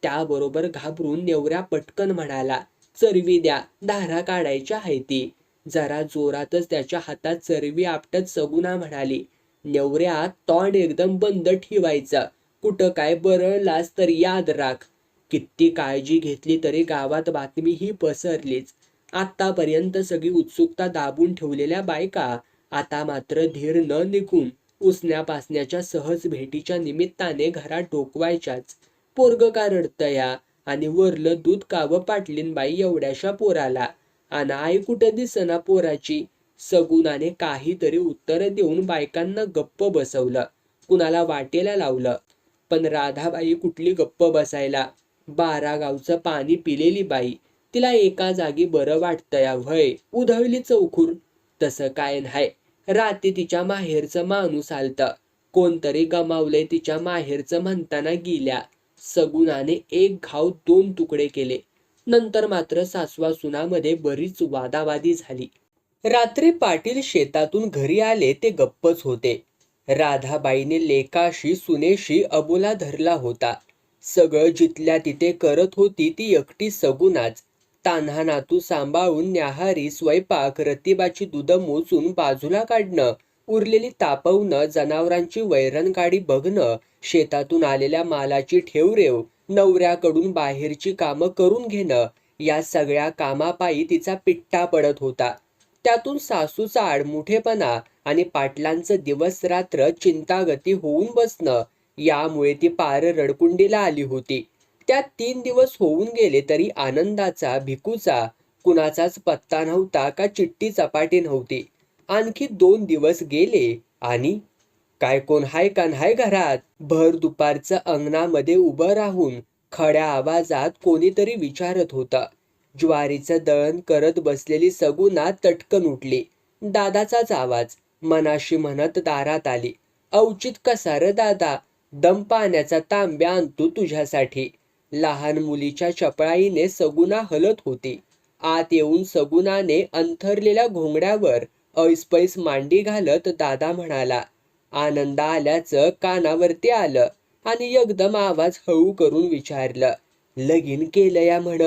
त्याबरोबर घाबरून नेवऱ्या पटकन म्हणाला, चरवी द्या, धारा काढायच्या आहे ती. जरा जोरातच त्याच्या हातात चरवी आपटत सगुणा म्हणाली, नेवऱ्या तोंड एकदम बंद ठेवायचं. कुठं काय बरळलास तर याद राख. किती काळजी घेतली तरी गावात बातमी ही पसरलीच. आतापर्यंत सगळी उत्सुकता दाबून ठेवलेल्या बायका आता मात्र धीर न निघून उसण्या पासण्याच्या सहज भेटीच्या निमित्ताने घरात डोकवायच्याच. पोरग का रडतया आणि वरलं दूध कावं पाटलीनबाई एवढ्याशा पोराला, आणि आई कुठं दिसना पोराची. सगुणाने काहीतरी उत्तर देऊन बायकांना गप्प बसवलं, कुणाला वाटेला लावलं. पण राधाबाई कुठली गप्प बसायला. 12 गावचं पाणी पिलेली बाई, तिला एका जागी बरं वाटतंया व्हय, उधळली चौखूर. तसं काय नाही. राती तिच्या माहेरचं माणूस आलतं. कोणतरी गमावलंय तिच्या माहेरचं म्हणताना गेल्या. सगुणाने एक घाव 2 तुकडे केले. नंतर मात्र सासवा-सुनामध्ये बरीच वादावादी झाली. रात्री पाटील शेतातून घरी आले ते गप्पच होते. राधाबाईने लेकाशी सुनेशी अबोला धरला होता. सगळं जिथल्या तिथे करत होती ती एकटी सगुणाच. तान्हा नातू सांभाळून न्याहारी, स्वयंपाक, रतिबाची दुधं मोजून बाजूला काढणं, उरलेली तापवणं, जनावरांची वैरणगाडी बघणं, शेतातून आलेल्या मालाची ठेवरेव, नवऱ्याकडून बाहेरची कामं करून घेणं, या सगळ्या कामापायी तिचा पिट्टा पडत होता. त्यातून सासूचा आडमुठेपणा आणि पाटलांचं दिवस रात्र चिंतागती होऊन बसणं, यामुळे ती पार रडकुंडीला आली होती. त्यात 3 दिवस होऊन गेले तरी आनंदाचा, भिकूचा कुणाचाच पत्ता नव्हता का चिठ्ठी चपाटी नव्हती. आणखी 2 दिवस गेले आणि काय कोण हाय का नाही घरात? भर दुपारचं अंगणामध्ये उभं राहून खड्या आवाजात कोणीतरी विचारत होतं. ज्वारीचं दळण करत बसलेली सगुणा तटकन उठली. दादाचाच आवाज. मनाशी म्हणत दारात आली. औचित कसा र दादा? दम पाण्याचा तांब्या आणतो तुझ्यासाठी. लहान मुलीच्या चपळाईने सगुणा हलत होती. आत येऊन सगुणाने अंथरलेल्या घोंगड्यावर ऐसपैस मांडी घालत दादा म्हणाला. आनंद आल्याचं कानावरती आलं आणि एकदम आवाज हळू करून विचारलं. लगीन केलंया म्हण,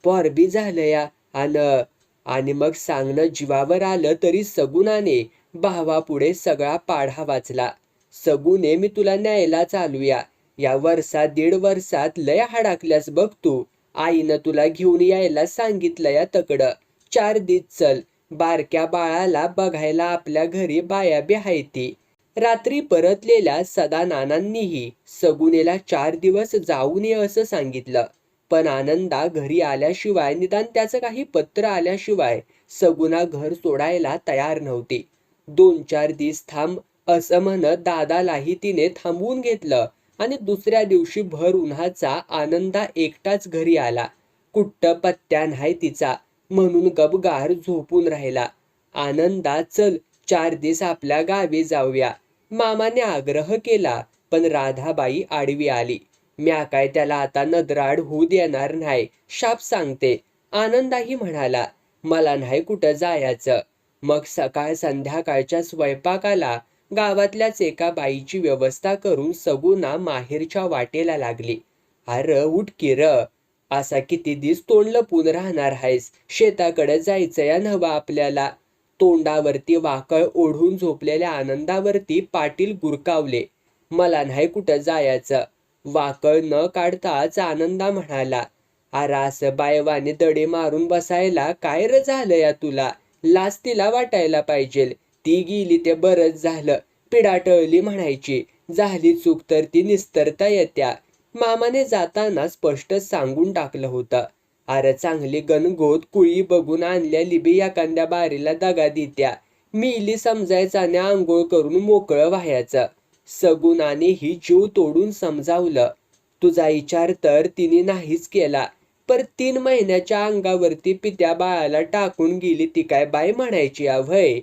पोरबी झालंया आणि मग सांगणं जीवावर आलं तरी सगुणाने भावापुढे सगळा पाढा वाचला. सगुने, मी तुला न्यायला चालूया. या वर्षात 1.5 वर्षात लय हाडाकल्यास बघ तू. आईनं तुला घेऊन यायला सांगितलं या तकडं. 4 दिस चल. बारक्या बाळाला बघायला आपल्या घरी बाया बी हायती. रात्री परतलेल्या सदानानांनीही सगुनेला 4 दिवस जाऊन ये असं सांगितलं. पण आनंदा घरी आल्याशिवाय, निदान त्याचं काही पत्र आल्याशिवाय सगुना घर सोडायला तयार नव्हती. 2-4 दिस थांब असं म्हणत दादालाही तिने थांबवून घेतलं आणि दुसऱ्या दिवशी भर उन्हाचा आनंदा एकटाच घरी आला. कुट्ट पत्त्या नाही तिचा म्हणून गबगार झोपून राहिला. आनंदा, चल 4 दिस आपल्या गावी जाऊया. मामाने आग्रह केला पण राधाबाई आडवी आली. म्या काय त्याला आता नदराड होऊ देणार नाही, शाप सांगते. आनंदाही म्हणाला, मला नाही कुठं जायचं. मग सकाळ संध्याकाळच्या स्वयंपाकाला गावातल्याच एका बाईची व्यवस्था करून सगुना माहेरच्या वाटेला लागली. अरे उठ की र, असा किती दिस तोंड लपून राहणार आहेस? शेताकडे जायचं या नव्हा आपल्याला. तोंडावरती वाकळ ओढून झोपलेल्या आनंदावरती पाटील गुरकावले. मला नाही कुठं जायचं. वाकळ न काढताच आनंदा म्हणाला, अरे असं बायवाने दडे मारून बसायला काय र झालं या तुला? लाज तिला वाटायला पाहिजे. ती गेली ते बरंच झालं. पिढा टळली म्हणायची. झाली चूक तर ती निस्तरता येत्या. मामाने जाताना स्पष्ट सांगून टाकलं होतं. अरे चांगली गणगोत कुळी बघून आणल्या बी एखाद्या बारीला दगा देत्या. मिली समजायचा आणि आंघोळ करून मोकळं व्हायचं. सगुणाने ही जीव तोडून समजावलं. तुझा विचार तर तिने नाहीच केला. पर 3 महिन्याच्या अंगावरती पित्या बाळाला टाकून गेली ती काय बाई म्हणायची अभय?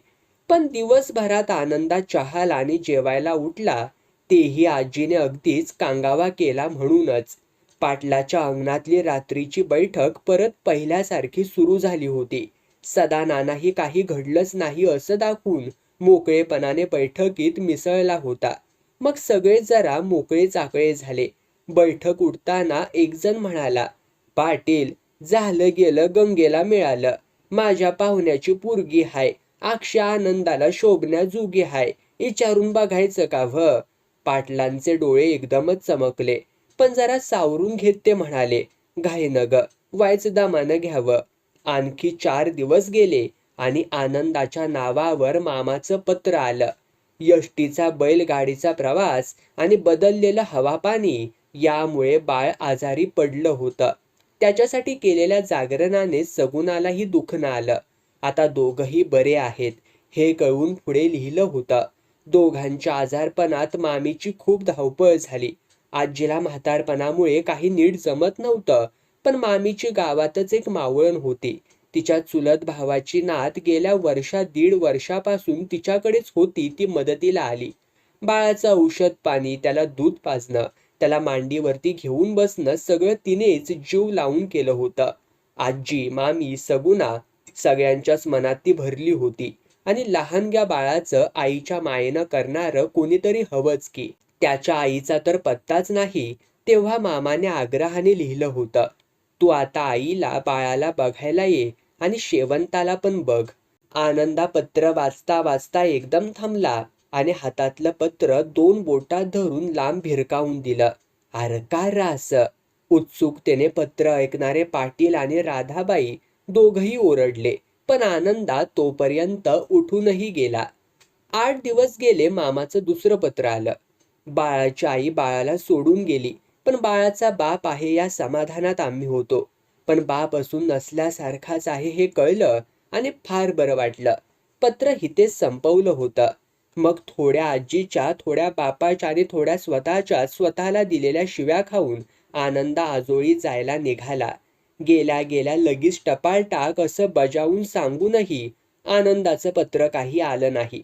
पण दिवसभरात आनंदा चहाला आणि जेवायला उठला तेही आजीने अगदीच कांगावा केला म्हणूनच. पाटलाच्या अंगणातली रात्रीची बैठक परत पहिल्यासारखी सुरू झाली होती. सदानानाही काही घडलंच नाही असं दाखवून मोकळेपणाने बैठकीत मिसळला होता. मग सगळे जरा मोकळे चाकळे झाले. बैठक उठताना एक जण म्हणाला, पाटील, झालं गेलं गंगेला मिळालं. माझ्या पाहुण्याची पोरगी हाय. अक्षय आनंदाला शोभण्या जोगी हाय. विचारून बघायचं का व्ह? पाटलांचे डोळे एकदमच चमकले. पण जरा सावरून घेत ते म्हणाले, घाईनं ग, वायच दमानं घ्यावं. आणखी 4 दिवस गेले आणि आनंदाच्या नावावर मामाचं पत्र आलं. यष्टीचा बैलगाडीचा प्रवास आणि बदललेलं हवापाणी यामुळे बाळ आजारी पडलं होतं. त्याच्यासाठी केलेल्या जागरणाने सगुणालाही दुखणं आलं. आता दोघंही बरे आहेत हे कळून पुढे लिहिलं होतं. दोघांच्या आजारपणात मामीची खूप धावपळ झाली. आजीला म्हातारपणामुळे काही नीट जमत नव्हतं. पण मामीची गावातच एक मावळण होती. तिच्या चुलत भावाची नात गेल्या दीड वर्षापासून तिच्याकडेच होती ती मदतीला आली. बाळाचं औषध पाणी, त्याला दूध पाजणं, त्याला मांडीवरती घेऊन बसणं सगळं तिनेच जीव लावून केलं होतं. आजी, मामी, सगुणा सगळ्यांच्याच मनात ती भरली होती आणि लहानग्या बाळाचं आईच्या मायेनं करणारं कोणीतरी हवंच की. त्याच्या आईचा तर पत्ताच नाही. तेव्हा मामाने आग्रहाने लिहिलं होतं, तू आता आईला बाळाला बघायला ये आणि शेवंताला पण बघ. आनंदा पत्र वाचता वाचता एकदम थांबला आणि हातातलं पत्र 2 बोटात धरून लांब भिरकावून दिलं. अरे का रास? उत्सुकतेने पत्र ऐकणारे पाटील आणि राधाबाई दोघही ओरडले, पण आनंदा तोपर्यंत उठूनही गेला. 8 दिवस गेले. मामाचं दुसरं पत्र आलं. बाळाची आई बाळाला सोडून गेली, पण बाळाचा बाप आहे या समाधानात आम्ही होतो. पण बाप असून नसल्यासारखाच आहे हे कळलं आणि फार बरं वाटलं. पत्र हितेच संपवलं होतं. मग थोड्या आजीच्या, थोड्या बापाच्या आणि थोड्या स्वतःला दिलेल्या शिव्या खाऊन आनंदा आजोळी जायला निघाला. गेल्या गेल्या लगेच टपाल टाक असं बजावून सांगूनही आनंदाचं पत्र काही आलं नाही.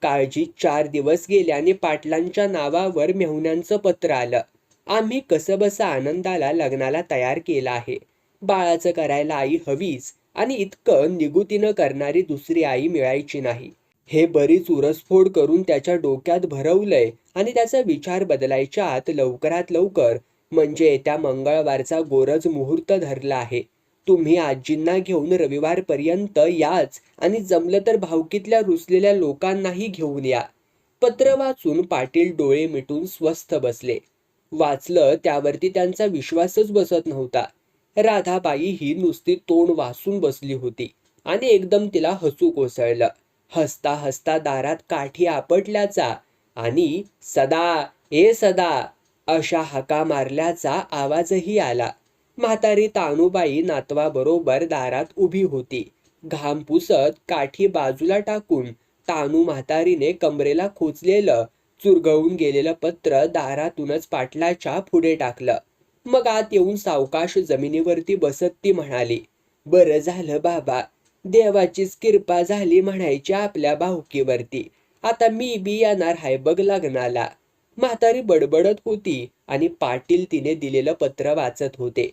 काळजीत 4 दिवस गेले आणि पाटलांच्या नावावर मेहुण्यांचं पत्र आलं. आम्ही कसंबसं आनंदाला लग्नाला तयार केलं आहे. बाळाचं करायला आई हवीच आणि इतकं निगुतीनं करणारी दुसरी आई मिळायची नाही. हे बरीच उरसफोड करून त्याच्या डोक्यात भरवलंय आणि त्याचा विचार बदलायच्या आत लवकरात लवकर म्हणजे येत्या मंगळवारचा गोरज मुहूर्त धरला आहे. तुम्ही आजींना घेऊन रविवारपर्यंत याच आणि जमलं तर भावकीतल्या रुसलेल्या लोकांनाही घेऊन या. पत्र वाचून पाटील डोळे मिटून स्वस्थ बसले. वाचलं त्यावरती त्यांचा विश्वासच बसत नव्हता. राधाबाई ही नुसती तोंड वासून बसली होती आणि एकदम तिला हसू कोसळलं. हसता हसता दारात काठी आपटल्याचा आणि सदा ए सदा अशा हाका मारल्याचा आवाजही आला. म्हातारी तानुबाई नातवाबरोबर दारात उभी होती. घाम पुसत काठी बाजूला टाकून तानू म्हातारीने कमरेला खोचलेलं चुरगळून गेलेलं पत्र दारातूनच पाटलाच्या पुढे टाकलं. मग आत येऊन सावकाश जमिनीवरती बसत ती म्हणाली, बरं झालं बाबा, देवाचीच कृपा झाली म्हणायची आपल्या भावकीवरती. आता मी बी येणार हाय बघ लग्नाला. म्हातारी बडबडत होती आणि पाटील तिने दिलेलं पत्र वाचत होते.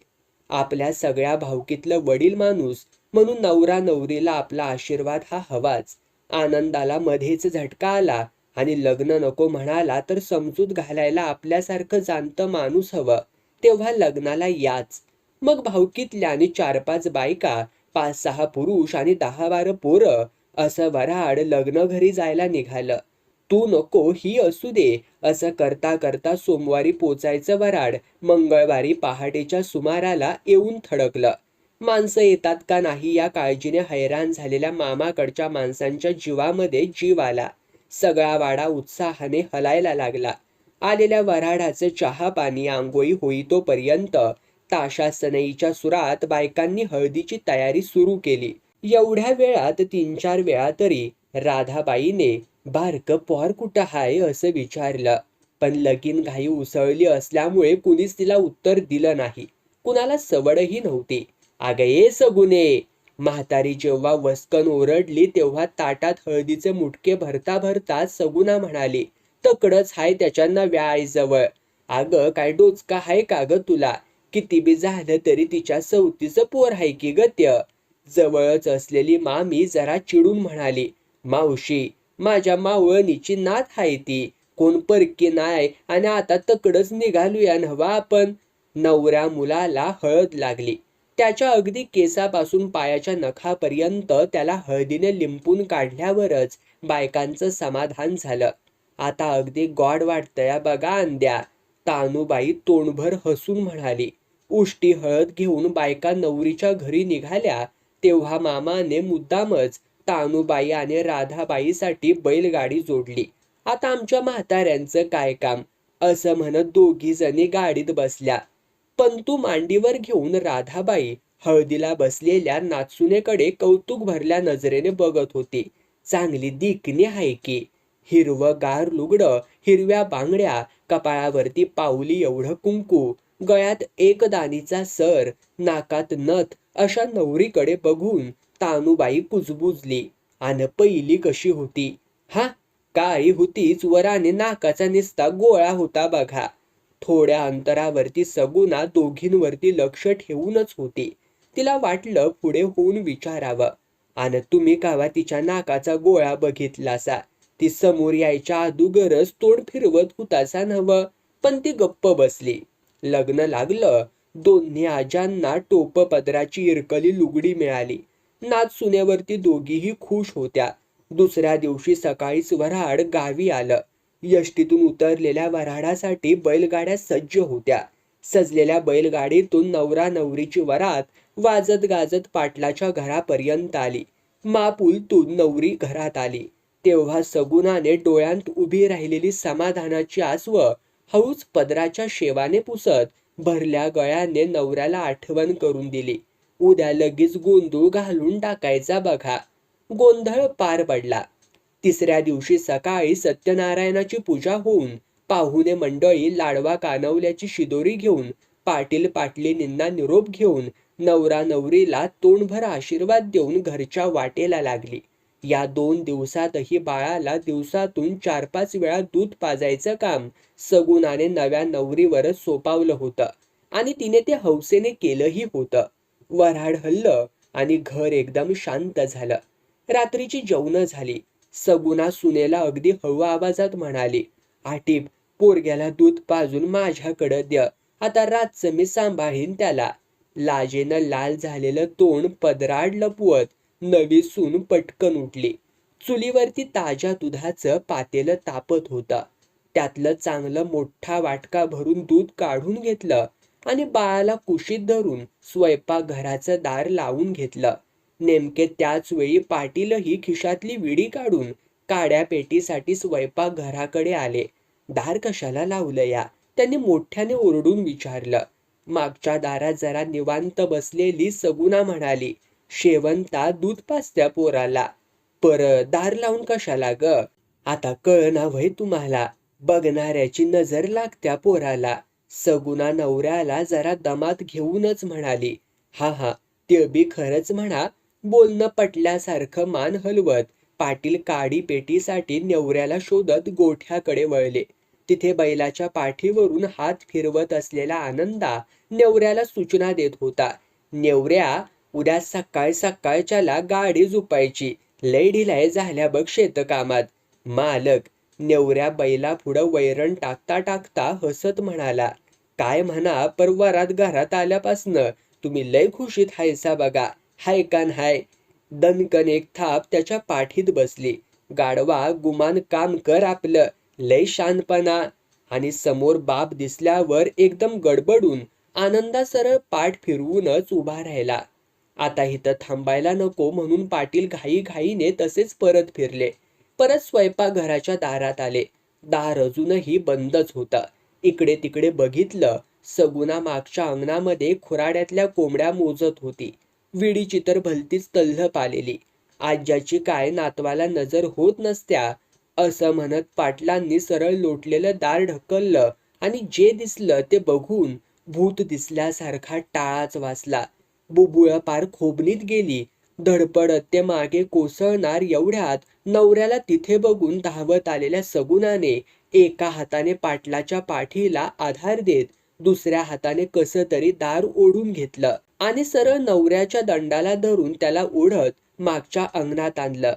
आपल्या सगळ्या भावकीतलं वडील माणूस म्हणून नवरा नवरीला आपला आशीर्वाद हा हवाच. आनंदाला मध्येच झटका आला आणि लग्न नको म्हणाला तर समजूत घालायला आपल्यासारखं जाणतं माणूस हवं. तेव्हा लग्नाला याच. मग भावकीतल्या आणि 4-5 बायका, 5-6 पुरुष आणि 10-12 पोरं असं वऱ्हाड लग्न घरी जायला निघालं. तू नको ही असू दे असं करता करता सोमवारी पोचायचं वऱ्हाड मंगळवारी पहाटेच्या सुमाराला येऊन थडकलं. माणसं येतात का नाही या काळजीने हैराण झालेल्या मामाकडच्या माणसांच्या जीवामध्ये जीव आला. सगळा वाडा उत्साहाने हलायला लागला. आलेल्या वऱ्हाडाचे चहा पाणी आंघोळी होईतोपर्यंत ताशा सनईच्या सुरात बायकांनी हळदीची तयारी सुरू केली. एवढ्या वेळात 3-4 वेळा तरी राधाबाईने बारकं पोर कुठं हाय असं विचारलं, पण लगीन घाई उसळली असल्यामुळे कुणीच तिला उत्तर दिलं नाही. कुणाला सवडही नव्हती. अगं ये सगुने, म्हातारी जेव्हा वस्कन ओरडली तेव्हा ताटात हळदीचे मुटके भरता भरता सगुना म्हणाली, तकडच हाय त्याच्या नव्या आईजवळ. अगं काय डोचका हाय का ग तुला? किती बी झालं तरी तिच्या सवतीचं पोर हाय की ग त्य. जवळच असलेली मामी जरा चिडून म्हणाली, मावशी, माझ्या मावळणीची नात हाय ती, कोण परकी नाय आणि आता तकडच निघालूया नव्हा आपण. नवऱ्या मुलाला हळद लागली. त्याच्या अगदी केसापासून पायाच्या नखापर्यंत त्याला हळदीने लिंपून काढल्यावरच बायकांचं समाधान झालं. आता अगदी गॉड वाटतंय बघा अंद्या, तानुबाई तोंडभर हसून म्हणाली. उष्टी हळद घेऊन बायका नवरीच्या घरी निघाल्या तेव्हा मामाने मुद्दामच तानुबाई आणि राधाबाईसाठी बैलगाडी जोडली. आता आमच्या म्हाताऱ्यांचं काय काम असं म्हणत दोघी जणी गाडीत बसल्या. पंतू मांडीवर घेऊन राधाबाई हळदीला बसलेल्या नाचुनेकडे कौतुक भरल्या नजरेने बघत होती. चांगली दिकणी आहे की. हिरवंगार लुगडं, हिरव्या बांगड्या, कपाळावरती पाऊली एवढं कुंकू, गळ्यात एक दानीचा सर, नाकात नथ अशा नवरीकडे बघून तानुबाई कुजबुजली. "अन पहिली कशी होती? हा, काळी होतीच वर आणि नाकाचा निस्ता गोळा होता बघा." थोड्या अंतरावरती सगुणा दोघींवरती लक्ष ठेवूनच होती. तिला वाटलं पुढे होऊन विचारावं, "अन तुम्ही कावा तिच्या नाकाचा गोळा बघितलासा? ती समोर यायच्या अदुगरच तोंड फिरवत होतासा नव्ह?" पण ती गप्प बसली. लग्न लागलं. दोन्ही आज्यांना टोप पदराची इरकली लुगडी मिळाली. नाच सुनेवरती दोघीही खुश होत्या. दुसऱ्या दिवशी सकाळीच वऱ्हाड गावी आलं. यष्टीतून उतरलेल्या वऱ्हाडासाठी बैलगाड्या सज्ज होत्या. सजलेल्या बैलगाडीतून नवरा नवरीची वरात वाजत गाजत पाटलाच्या घरापर्यंत आली. मापुलतून नवरी घरात आली. तेव्हा सगुणाने डोळ्यांत उभी राहिलेली समाधानाची आसव हळूच पदराच्या शेवाने पुसत भरल्या गळ्याने नवऱ्याला आठवण करून दिली. "उद्या लगेच गोंधळ घालून टाकायचा बघा." गोंधळ पार पडला. तिसऱ्या दिवशी सकाळी सत्यनारायणाची पूजा होऊन पाहुणे मंडळी लाडवा कानवल्याची शिदोरी घेऊन पाटील पाटलींना निरोप घेऊन नवरा नवरीला तोंडभर आशीर्वाद देऊन घरच्या वाटेला लागली. या 2 दिवसातही बाळाला दिवसातून 4-5 वेळा दूध पाजायचं काम सगुणाने नव्या नवरीवरच सोपावलं होतं आणि तिने ते हौसेने केलंही होतं. वऱ्हाड हललं आणि घर एकदम शांत झालं. रात्रीची जेवणं झाली. सगुणा सुनेला अगदी हळू आवाजात म्हणाली, "आटीप, पोरग्याला दूध पाजून माझ्याकडं द्या. आता रातचं मी सांभाळीन त्याला." लाजेनं लाल झालेलं तोंड पदराड लपवत नवी सून पटकन उठली. चुलीवरती ताज्या दुधाचं पातेलं तापत होतं. त्यातलं चांगलं मोठा वाटका भरून दूध काढून घेतलं आणि बाळाला कुशीत धरून स्वयंपाकघराचं दार लावून घेतलं. नेमके त्याच वेळी पाटीलही खिशातली विडी काढून काड्यापेटीसाठी स्वयंपाकघराकडे आले. "दार कशाला लावलं या?" त्यांनी मोठ्याने ओरडून विचारलं. मागच्या दारात जरा निवांत बसलेली सगुणा म्हणाली, "शेवंता दूध पाजत्या पोराला." "परत दार लावून कशाला ग? आता कळना व्हय तुम्हाला? बघणाऱ्याची नजर लागत्या पोराला." सगुणा नवऱ्याला जरा दमात घेऊनच म्हणाली, "हा हा, ते बी खरंच म्हणा." बोलणं पटल्यासारखं मान हलवत पाटील काडी पेटीसाठी नवऱ्याला शोधत गोठ्याकडे वळले. तिथे बैलाच्या पाठीवरून हात फिरवत असलेला आनंदा नवऱ्याला सूचना देत होता, "नेवऱ्या, उद्या सकाळ सकाळच्याला गाडी झुपायची. लय ढिलाय झाल्या बघ शेतकामात." "मालक." नवऱ्या बैला पुढं वैरण टाकता टाकता हसत म्हणाला, "काय म्हणा, पर वरात घरात आल्यापासनं तुम्ही लय खुशीत हायसा बघा. हाय का नाय?" दणकन एक थाप त्याच्या पाठीत बसली. "गाढवा, गुमान काम कर आपलं. लय शानपणा." आणि समोर बाप दिसल्यावर एकदम गडबडून आनंदा सरळ पाठ फिरवूनच उभा राहिला. आता इथं थांबायला नको म्हणून पाटील घाईघाईने तसेच परत फिरले. परत स्वयंपाकघराच्या दारात आले. दार अजूनही बंदच होतं. इकडे तिकडे बघितलं. सगुणा मागच्या अंगणामध्ये खुराड्यातल्या कोंबड्या मोजत होती. विडीची तर भलतीच तल्लफ आलेली. आज्याची काय नातवाला नजर होत नसत्या, असं म्हणत पाटलांनी सरळ लोटलेलं दार ढकललं आणि जे दिसलं ते बघून भूत दिसल्यासारखा टाळाच वाचला. बुबुळं पार खोबणीत गेली. धडपडत ते मागे कोसळणार एवढ्यात नवऱ्याला तिथे बघून धावत आलेल्या सगुणाने एका हाताने पाटलाच्या पाठीला आधार देत दुसऱ्या हाताने कसं तरी दार ओढून घेतलं आणि सरळ नवऱ्याच्या दंडाला धरून त्याला ओढत मागच्या अंगणात आणलं.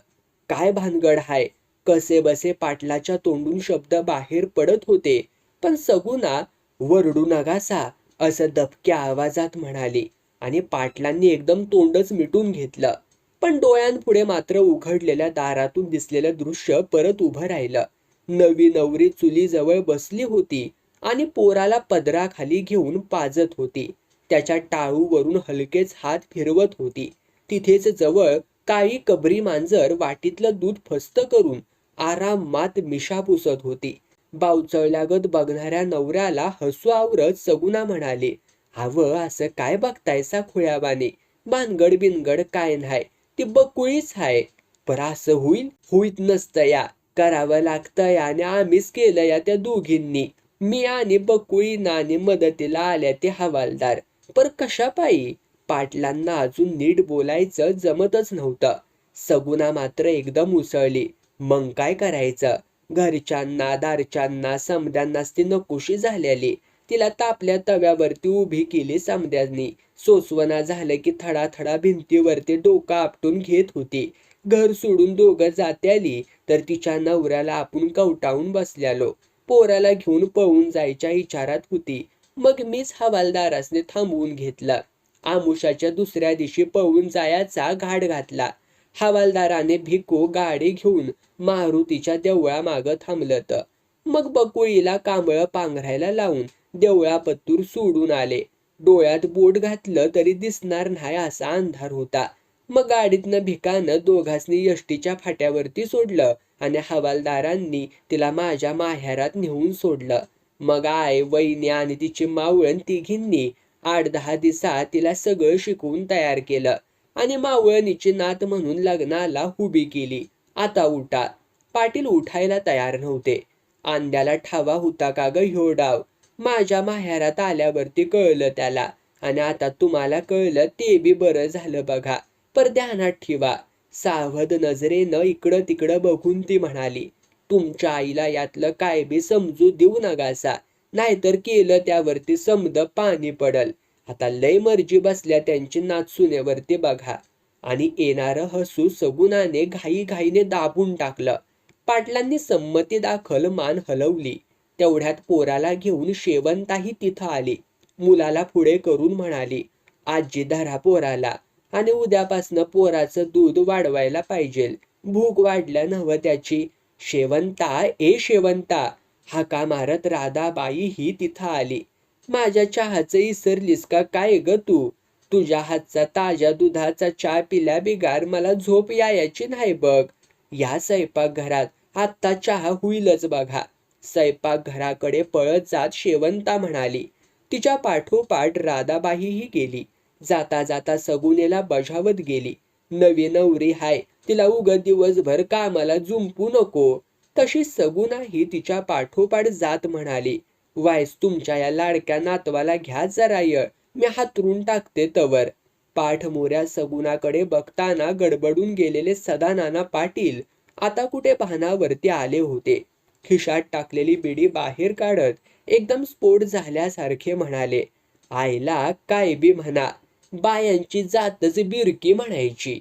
"काय भानगड हाय?" कसे बसे पाटलाच्या तोंडून शब्द बाहेर पडत होते, पण सगुणा "वरडू नगासा" असं दबक्या आवाजात म्हणाली आणि पाटलांनी एकदम तोंडच मिटून घेतलं. पण डोळ्यांपुढे मात्र उघडलेल्या दारातून दिसलेलं दृश्य परत उभं राहिलं. नवी नवरी चुलीजवळ बसली होती आणि पोराला पदराखाली घेऊन पाजत होती. त्याच्या टाळूवरून हलकेच हात फिरवत होती. तिथेच जवळ काळी कबरी मांजर वाटीतलं दूध फस्त करून आरामात मिशा पुसत होती. बावचळल्यागत बघणाऱ्या नवऱ्याला हसू आवरत सगुणा म्हणाली, "हाव, असं काय बघतायसा खुळ्यावाने? भानगड बिनगड काय नाही, ती बकुळीच हाय." "पर असं होईल?" "होईत नसतं या, करावं लागतं या आणि आम्हीच केलं या त्या दोघींनी. मी आणि बकुळी नानी मदतीला आल्या ते हवालदार." "पर कशा पायी?" पाटलांना अजून नीट बोलायचं जमतच नव्हतं. सगुणा मात्र एकदम उसळली. मग काय करायचं? घरच्यांना दारच्यांना समद्यांनाच ती नकोशी झालेली. तिला तापल्या तव्यावरती उभी केली समद्यांनी. सोसवना झालं की थडा थडा भिंतीवरती डोकं आपटून घेत होती. घर सोडून दोघं जात्याली तर तिच्या नवऱ्याला आपण कवटाळून बसल्यालो. पोराला घेऊन पळून जायच्या विचारात होती. मग मीच हवालदारासने थांबवून घेतलं. आमुषाच्या दुसऱ्या दिवशी पळून जायचा घाट घातला. हवालदाराने भिको गाडी घेऊन मारुतीच्या देवळामागं थांबलत. मग बकुळीला कांबळं पांघरायला लावून देवळापत्तूर सोडून आले. डोळ्यात बोट घातलं तरी दिसणार नाही असा अंधार होता. मग गाडीतनं भिकानं दोघांनी एसटीच्या फाट्यावरती सोडलं आणि हवालदारांनी तिला माझ्या माहेरात नेऊन सोडलं. मग आई, वहिनी आणि तिची मावळण तिघींनी 8-10 दिवसात तिला सगळं शिकवून तयार केलं आणि मावळणीची नात म्हणून लग्नाला उभी केली. आता उठा. पाटील उठायला तयार नव्हते. अंड्याला ठावा होता का ग ह्यो डाव? माझ्या माहेरात आल्यावरती कळलं त्याला. आणि आता तुम्हाला कळलं ते बी बरं झालं बघा. पर ध्यानात ठेवा. सावध नजरेनं इकडं तिकडं बघून ती म्हणाली, तुमच्या आईला यातलं काय बी समजू देऊ नकासा, नाहीतर केलं त्यावरती समद पाणी पडल. आता लय मर्जी बसल्या त्यांची नाचुनेवरती बघा. आणि येणारं हसू सगुणाने घाईघाईने दाबून टाकलं. पाटलांनी संमती दाखल मान हलवली. तेवढ्यात पोराला घेऊन शेवंताही तिथं आली. मुलाला पुढे करून म्हणाली, आजी धरा पोराला आणि उद्यापासनं पोराचं दूध वाढवायला पाहिजे. भूक वाढल्या नव्ह त्याची. शेवंता हाका मारत राधाबाई ही तिथं आली. माझ्या चहाचं इसरलीस का काय ग तू? तुझ्या हातचा ताज्या दुधाचा चहा पिल्या बिगार मला झोप यायची नाही बघ. या स्वयंपाकघरात आत्ता चहा होईलच बघा. स्वयंपाकघराकडे पळत जात शेवंता म्हणाली. तिच्या पाठोपाठ राधाबाईही गेली. जाता जाता सगुनेला बजावत गेली, नवी नवरी हाय, तिला उगत दिवसभर कामाला जुंपू नको. तशी सगुनाही तिच्या पाठोपाठ जात म्हणाली, वायस तुमच्या या लाडक्या नातवाला घ्या जरा य, मी हातरून टाकते तवर. पाठमोऱ्या सगुनाकडे बघताना गडबडून गेलेले सदानाना पाटील आता कुठे भानावरती आले होते. खिशात टाकलेली बिडी बाहेर काढत एकदम स्फोट झाल्यासारखे म्हणाले, आईला काय बी म्हणा, बायांची जातच बिरकी म्हणायची.